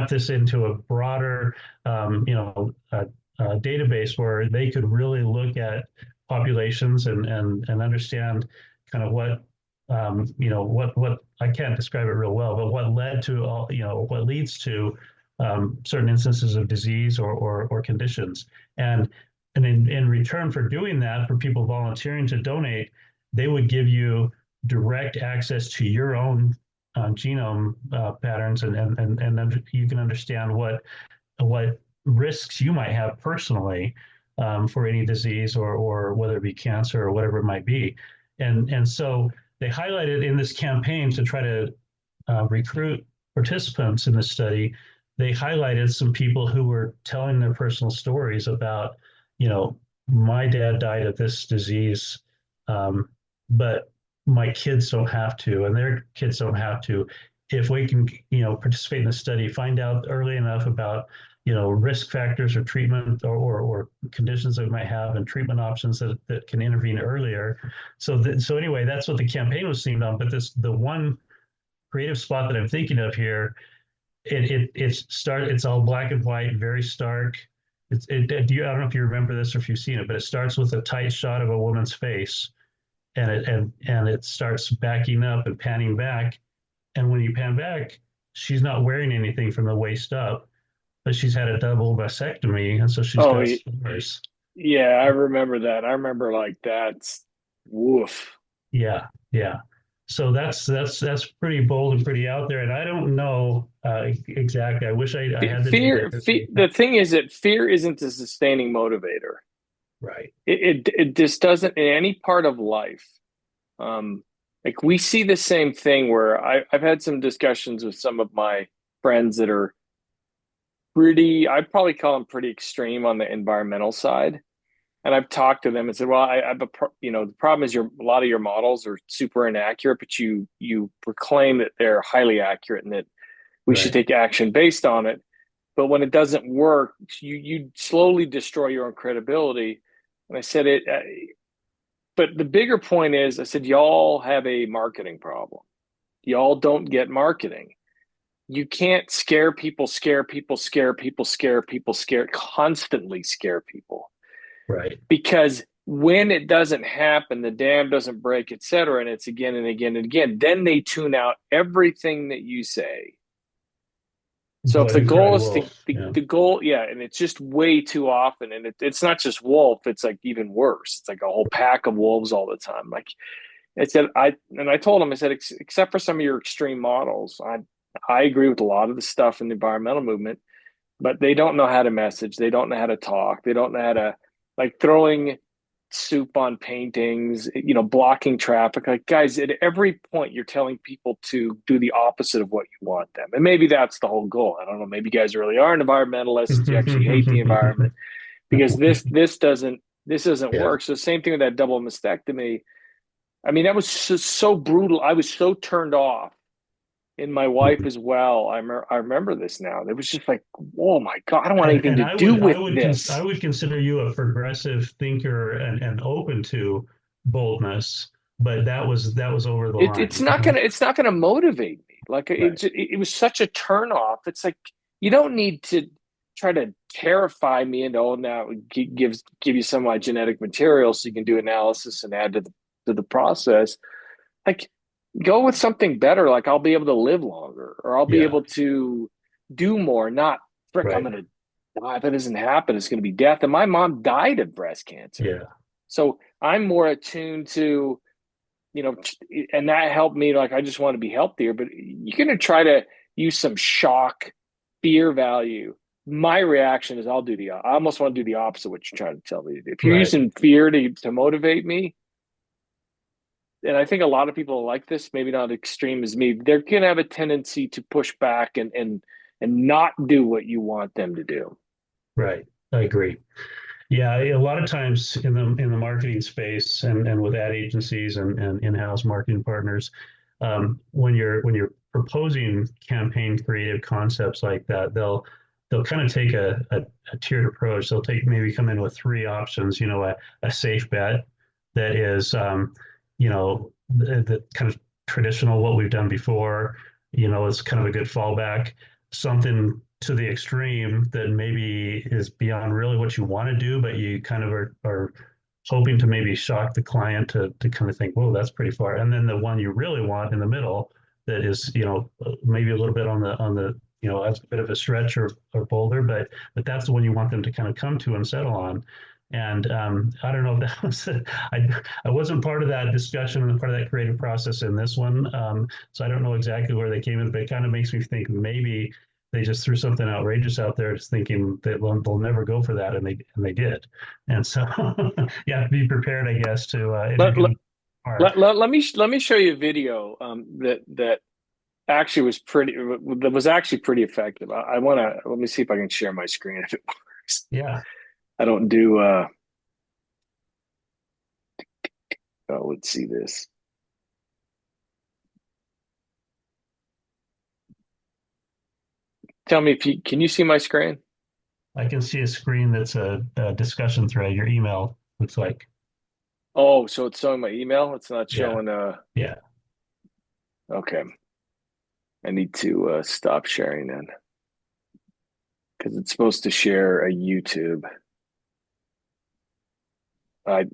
this into a broader database where they could really look at populations and understand kind of what what I can't describe it real well, but what led to what leads to certain instances of disease or conditions. And in return for doing that, for people volunteering to donate, they would give you direct access to your own genome patterns, and you can understand what risks you might have personally for any disease or whether it be cancer or whatever it might be. And so they highlighted in this campaign to try to recruit participants in the study. They highlighted some people who were telling their personal stories about, my dad died of this disease, but my kids don't have to, and their kids don't have to. If we can, participate in the study, find out early enough about, risk factors or treatment or conditions that we might have and treatment options that can intervene earlier. So anyway, that's what the campaign was themed on. But the one creative spot that I'm thinking of here, it's all black and white, very stark. I don't know if you remember this or if you've seen it, but it starts with a tight shot of a woman's face, and it starts backing up and panning back. And when you pan back, she's not wearing anything from the waist up, but she's had a double mastectomy, and so she's got scars. Yeah, I remember that. I remember that's woof. Yeah. So that's pretty bold and pretty out there, and I don't know exactly. I wish I had the fear. data. The thing is that fear isn't a sustaining motivator. Right. It just doesn't in any part of life. Like we see the same thing where I've had some discussions with some of my friends that are I'd probably call them pretty extreme on the environmental side. And I've talked to them and said, well, the problem is a lot of your models are super inaccurate, but you proclaim that they're highly accurate and that we should take action based on it. But when it doesn't work, you slowly destroy your own credibility. And I said but the bigger point is, I said, y'all have a marketing problem. Y'all don't get marketing. You can't constantly scare people. Right. Because when it doesn't happen, the dam doesn't break, et cetera, and it's again and again and again, then they tune out everything that you say. So if the goal is the goal, and it's just way too often, and it's not just wolf, it's like even worse. It's like a whole pack of wolves all the time. Like I said, I told him, I said, except for some of your extreme models, I agree with a lot of the stuff in the environmental movement, but they don't know how to message. They don't know how to talk. They don't know how to, like, throwing soup on paintings, blocking traffic. Like, guys, at every point you're telling people to do the opposite of what you want them. And maybe that's the whole goal. I don't know. Maybe you guys really are environmentalists. You actually hate the environment because this doesn't work. So the same thing with that double mastectomy. I mean, that was just so brutal. I was so turned off and my wife as well. I remember this now. It was just like, oh my God, I don't want anything And to do with I this. would consider you a progressive thinker and open to boldness, but that was over the line. It's not gonna motivate me. Like Right. it was such a turn off. It's like you don't need to try to terrify me into, oh, now give you some of my genetic material so you can do analysis and add to the process. Like, go with something better. Like, I'll be able to live longer, or I'll be Yeah. able to do more. Not, frick, I'm Right. gonna die. If it doesn't happen, it's gonna be death. And my mom died of breast cancer. Yeah. So I'm more attuned to, you know, and that helped me. Like, I just want to be healthier, but you're going to try to use some shock, fear value. My reaction is I almost want to do the opposite of what you're trying to tell me to do. If you're Right. using fear to motivate me, and I think a lot of people are like this, maybe not extreme as me, they're going to have a tendency to push back and not do what you want them to do. Right. I agree. Yeah, a lot of times in the marketing space and with ad agencies and in-house marketing partners, when you're proposing campaign creative concepts like that, they'll kind of take a tiered approach. They'll maybe come in with three options. You know, a safe bet that is you know the kind of traditional what we've done before. You know, it's kind of a good fallback. Something to the extreme that maybe is beyond really what you want to do, but you kind of are hoping to maybe shock the client to kind of think, whoa, that's pretty far. And then the one you really want in the middle that is, you know, maybe a little bit on the, you know, that's a bit of a stretch or bolder, but that's the one you want them to kind of come to and settle on. And I don't know if that was, I wasn't part of that discussion and part of that creative process in this one. So I don't know exactly where they came in, but it kind of makes me think maybe they just threw something outrageous out there, just thinking that they'll never go for that, and they did. And so you have to be prepared, I guess, to if you're Let, going let, to hard. let me show you a video that actually was actually pretty effective. I want to let me see if I can share my screen if it works. Yeah. I don't do oh, let's see this. Tell me if you can you see my screen? I can see a screen that's a discussion thread. Your email looks like. Oh, so it's showing my email. It's not Yeah. showing Yeah. okay. I need to stop sharing then because it's supposed to share a YouTube. I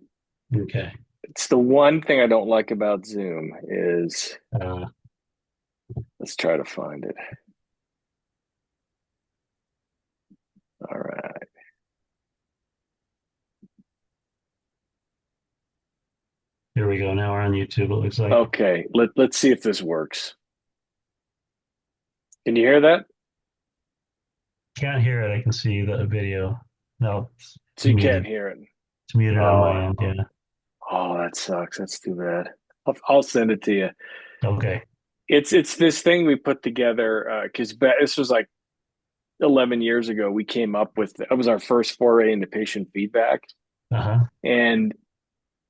Okay. It's the one thing I don't like about Zoom is Uh, let's try to find it. All right. Here we go. Now we're on YouTube. It looks like. Okay. Let's see if this works. Can you hear that? Can't hear it. I can see the video. No, it's So you can't muted. hear it. It's muted on my Oh, end. Yeah. oh, that sucks. That's too bad. I'll send it to you. Okay. It's this thing we put together because this was like 11 years ago. We came up with it was our first foray into patient feedback, Uh-huh. and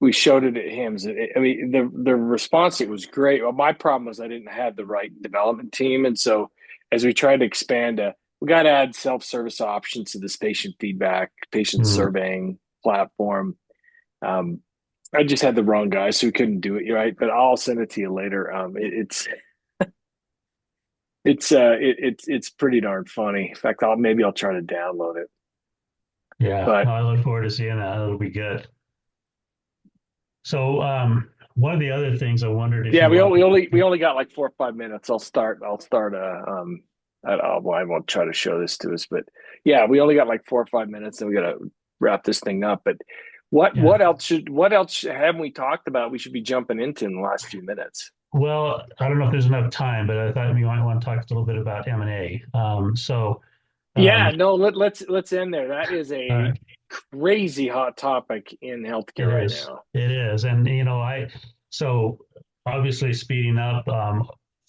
we showed it at HIMSS. I mean, the response it was great. Well, my problem was I didn't have the right development team, and so as we tried to expand, we got to add self-service options to this patient feedback, patient Mm. surveying platform. Um, I just had the wrong guy, so we couldn't do it right. But I'll send it to you later. It's pretty darn funny. In fact, maybe I'll try to download it. Yeah. But I look forward to seeing that. It'll be good. So, one of the other things I wondered if yeah, you want. we only got like 4 or 5 minutes. I'll start I won't try to show this to us, but yeah, we only got like 4 or 5 minutes, and we got to wrap this thing up. But Yeah. what else haven't we talked about? We should be jumping into in the last few minutes. Well, I don't know if there's enough time, but I thought you might want to talk a little bit about M&A. Yeah, Um, no, let's end there. That is a uh, crazy hot topic in it healthcare right is. now. It is. And, you know, so obviously speeding up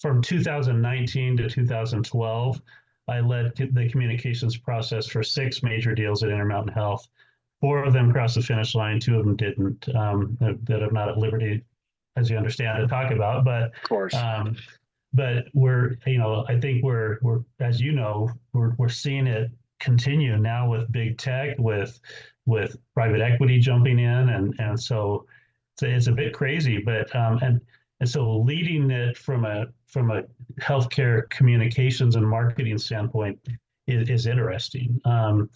from 2019 to 2012, I led the communications process for 6 major deals at Intermountain Health. 4 of them crossed the finish line, 2 of them didn't, that I'm not at liberty, as you understand, to talk about. Of course. Um, but I think we're as you know, we're seeing it continue now with big tech, with private equity jumping in, and so it's a bit crazy, but and so leading it from a healthcare communications and marketing standpoint is interesting. The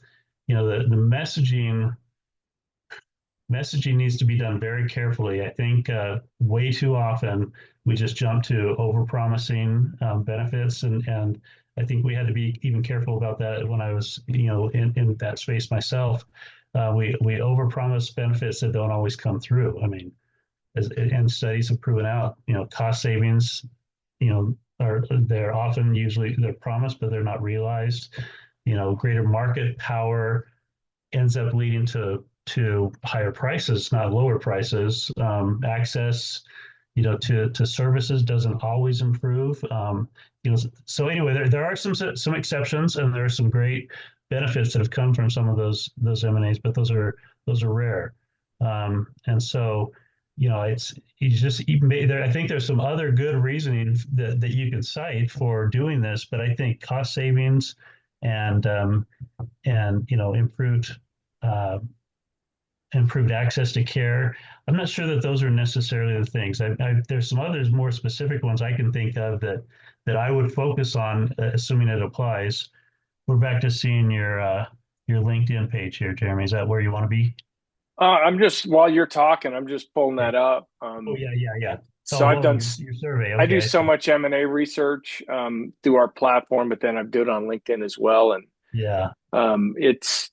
messaging needs to be done very carefully. I think way too often we just jump to overpromising benefits, and I think we had to be even careful about that when I was in that space myself. We overpromise benefits that don't always come through. I mean, and studies have proven out, cost savings, they're often usually they're promised, but they're not realized. Greater market power ends up leading to higher prices, not lower prices. Access, to services doesn't always improve. So anyway, there are some exceptions, and there are some great benefits that have come from some of those M&As, but those are rare. And so, it's you just there. I think there's some other good reasoning that you can cite for doing this, but I think cost savings and improved access to care. I'm not sure that those are necessarily the things. There's some others, more specific ones I can think of that I would focus on, assuming it applies. We're back to seeing your LinkedIn page here, Jeremy. Is that where you want to be? I'm just while you're talking, I'm just pulling that up. Oh yeah. So Oh, I've done your survey. I do Okay. so much M&A research through our platform, but then I do it on LinkedIn as well. And Yeah. it's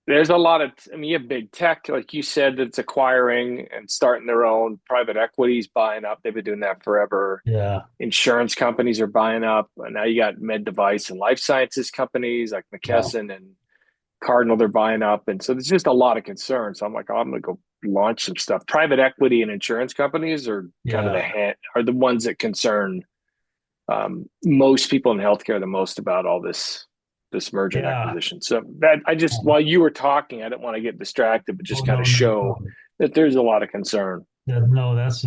there's a lot of, I mean, you have big tech, like you said, that's acquiring and starting their own private equities, buying up. They've been doing that forever. Yeah. Insurance companies are buying up. And now you got med device and life sciences companies like Yeah. McKesson and Cardinal, they're buying up. And so there's just a lot of concern. So I'm like, oh, I'm going to go launch some stuff. Private equity and insurance companies are kind of Yeah. are the ones that concern most people in healthcare the most about all this merger and Yeah. acquisition. So that I just while you were talking, I didn't want to get distracted, but Oh just kind no, of no show problem. that there's a lot of concern. No, that's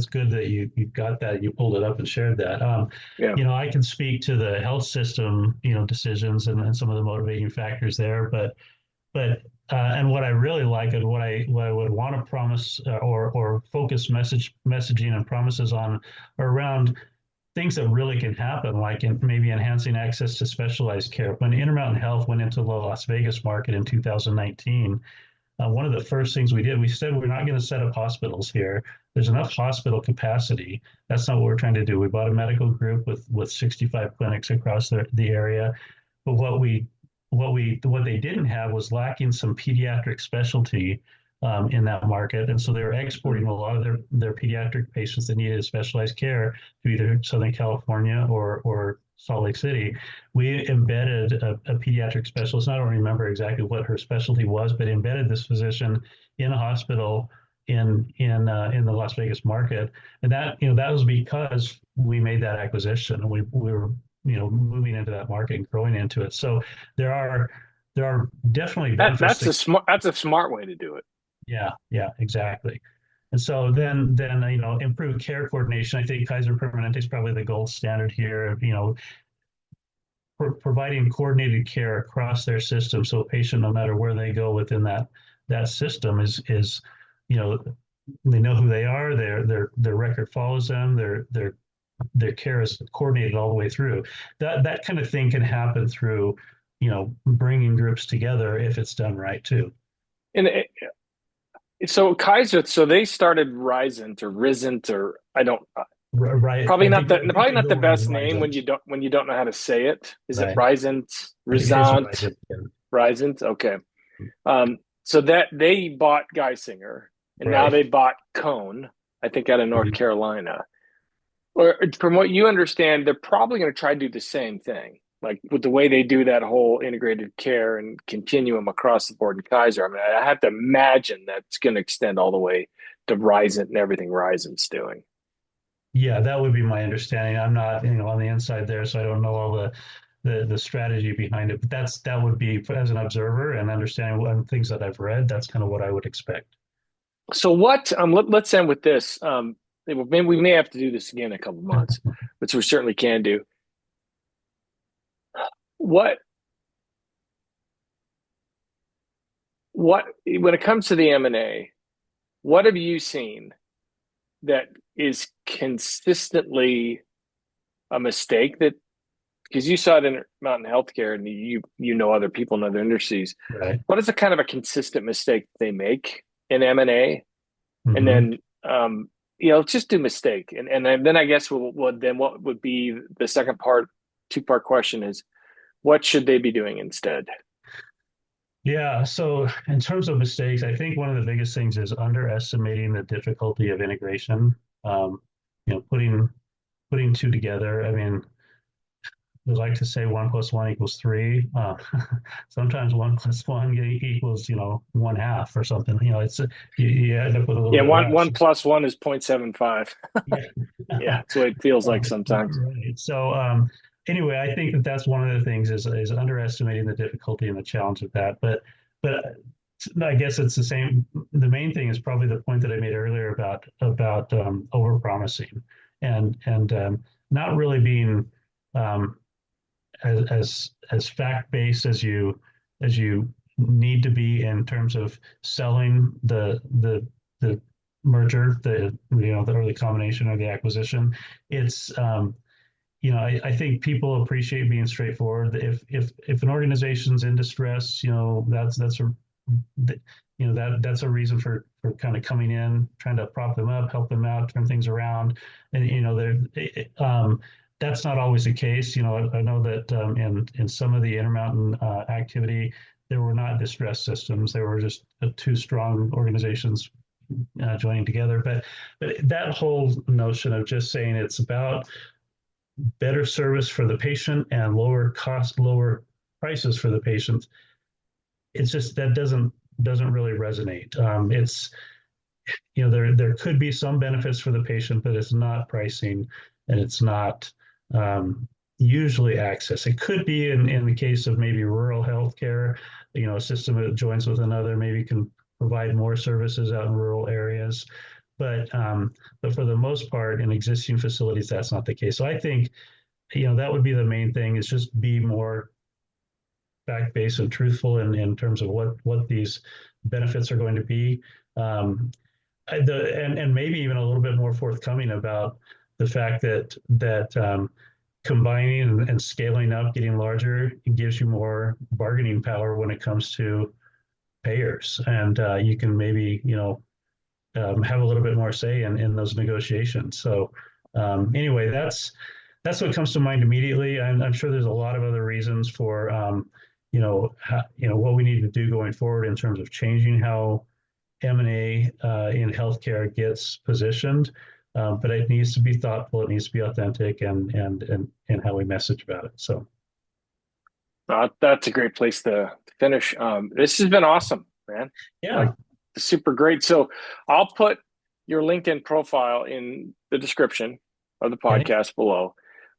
good that you got that. You pulled it up and shared that. Yeah. I can speak to the health system, decisions and some of the motivating factors there, and what I really like and what I would want to promise or focus messaging and promises on are around things that really can happen, like maybe enhancing access to specialized care. When Intermountain Health went into the Las Vegas market in 2019, one of the first things we did, we said we're not going to set up hospitals here. There's enough hospital capacity. That's not what we're trying to do. We bought a medical group with 65 clinics across the area, but what they didn't have was lacking some pediatric specialty in that market, and so they were exporting a lot of their pediatric patients that needed specialized care to either Southern California or Salt Lake City. We embedded a pediatric specialist. I don't remember exactly what her specialty was, but embedded this physician in a hospital in the Las Vegas market, and that was because we made that acquisition, and we were moving into that market and growing into it. So there are definitely benefits. That's a smart way to do it. Yeah, exactly. And so then improved care coordination. I think Kaiser Permanente is probably the gold standard here. Providing coordinated care across their system, so a patient, no matter where they go within that system, is they know who they are. Their record follows them. Their care is coordinated all the way through. That kind of thing can happen through bringing groups together if it's done right too. And so Kaiser, so they started Risent or Risent or I don't Right. probably I not think the go with best name when Risant. you don't know how to say it. Is it Right. Risent, I think it is Risant, Risant. Yeah. Risent? Okay. So that they bought Geisinger, and now Right. they bought Cone, I think out of North Carolina. Or from what you understand, they're probably going to try to do the same thing, like with the way they do that whole integrated care and continuum across the board in Kaiser. I mean, I have to imagine that's going to extend all the way to Risant and everything Risant's doing. Yeah, that would be my understanding. I'm not, on the inside there, so I don't know all the strategy behind it. But that would be, as an observer and understanding things that I've read, that's kind of what I would expect. So what? Let's end with this. maybe we may have to do this again in a couple months, which we certainly can do. What when it comes to the M&A, what have you seen that is consistently a mistake that, because you saw it in Mountain Healthcare and you know other people in other industries, Right. what is a kind of a consistent mistake they make in M&A? Mm-hmm. And then, just do mistake. And then I guess what would be the second part, two-part question is, what should they be doing instead? Yeah. So in terms of mistakes, I think one of the biggest things is underestimating the difficulty of integration. Putting two together. I mean, we like to say 1+1 = 3. Sometimes 1+1 equals 1/2 or something. You end up with a little bit one less. 1+1 is 0.75. Yeah. Yeah, that's what it feels like sometimes. Right. So anyway, I think that's one of the things is underestimating the difficulty and the challenge of that. But I guess it's the same. The main thing is probably the point that I made earlier about overpromising and not really being as fact-based as you need to be in terms of selling the merger, the early combination or the acquisition. It's I think people appreciate being straightforward. If an organization's in distress, that's a reason for kind of coming in, trying to prop them up, help them out, turn things around, and that's not always the case. I know that in some of the Intermountain activity, there were not distress systems. There were just two strong organizations joining together. But that whole notion of just saying it's about better service for the patient and lower cost, lower prices for the patients, it's just that doesn't really resonate. It's there could be some benefits for the patient, but it's not pricing and it's not usually access. It could be in the case of maybe rural healthcare, a system that joins with another maybe can provide more services out in rural areas. But for the most part, in existing facilities, that's not the case. So I think, that would be the main thing, is just be more fact-based and truthful in terms of what these benefits are going to be. And maybe even a little bit more forthcoming about the fact that combining and scaling up, getting larger, gives you more bargaining power when it comes to payers. And you can maybe, have a little bit more say in those negotiations. So anyway, that's what comes to mind immediately. I'm sure there's a lot of other reasons for what we need to do going forward in terms of changing how M&A in healthcare gets positioned. But it needs to be thoughtful. It needs to be authentic, and how we message about it. So that's a great place to finish. This has been awesome, man. Yeah. Super great. So I'll put your LinkedIn profile in the description of the podcast below.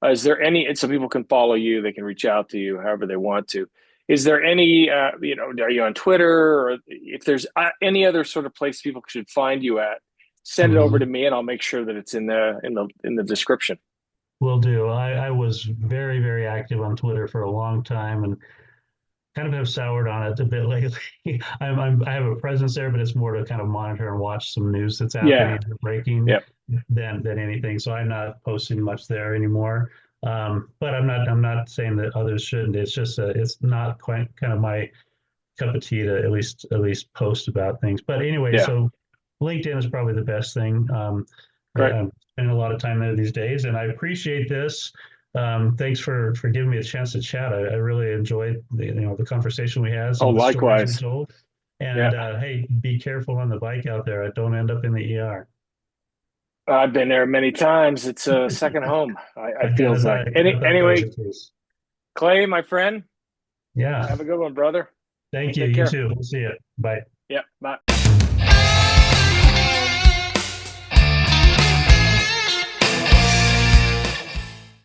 Is there so people can follow you, they can reach out to you however they want to. Is there any, are you on Twitter, or if there's any other sort of place people should find you at, send it over to me and I'll make sure that it's in the description. Will do. I was very, very active on Twitter for a long time and kind of have soured on it a bit lately. I have a presence there, but it's more to kind of monitor and watch some news that's happening, breaking, than anything. So I'm not posting much there anymore. But I'm not saying that others shouldn't. It's just it's not quite kind of my cup of tea to at least post about things. But anyway, so LinkedIn is probably the best thing. I'm spending a lot of time there these days, and I appreciate this. Thanks for giving me a chance to chat. I really enjoyed the conversation we had. Likewise. And hey, be careful on the bike out there. Don't end up in the ER. I've been there many times. It's a second home. I feels like. Anyway, Clay, my friend. Yeah. Have a good one, brother. Thank you. You too. We'll see you. Bye. Yeah. Bye.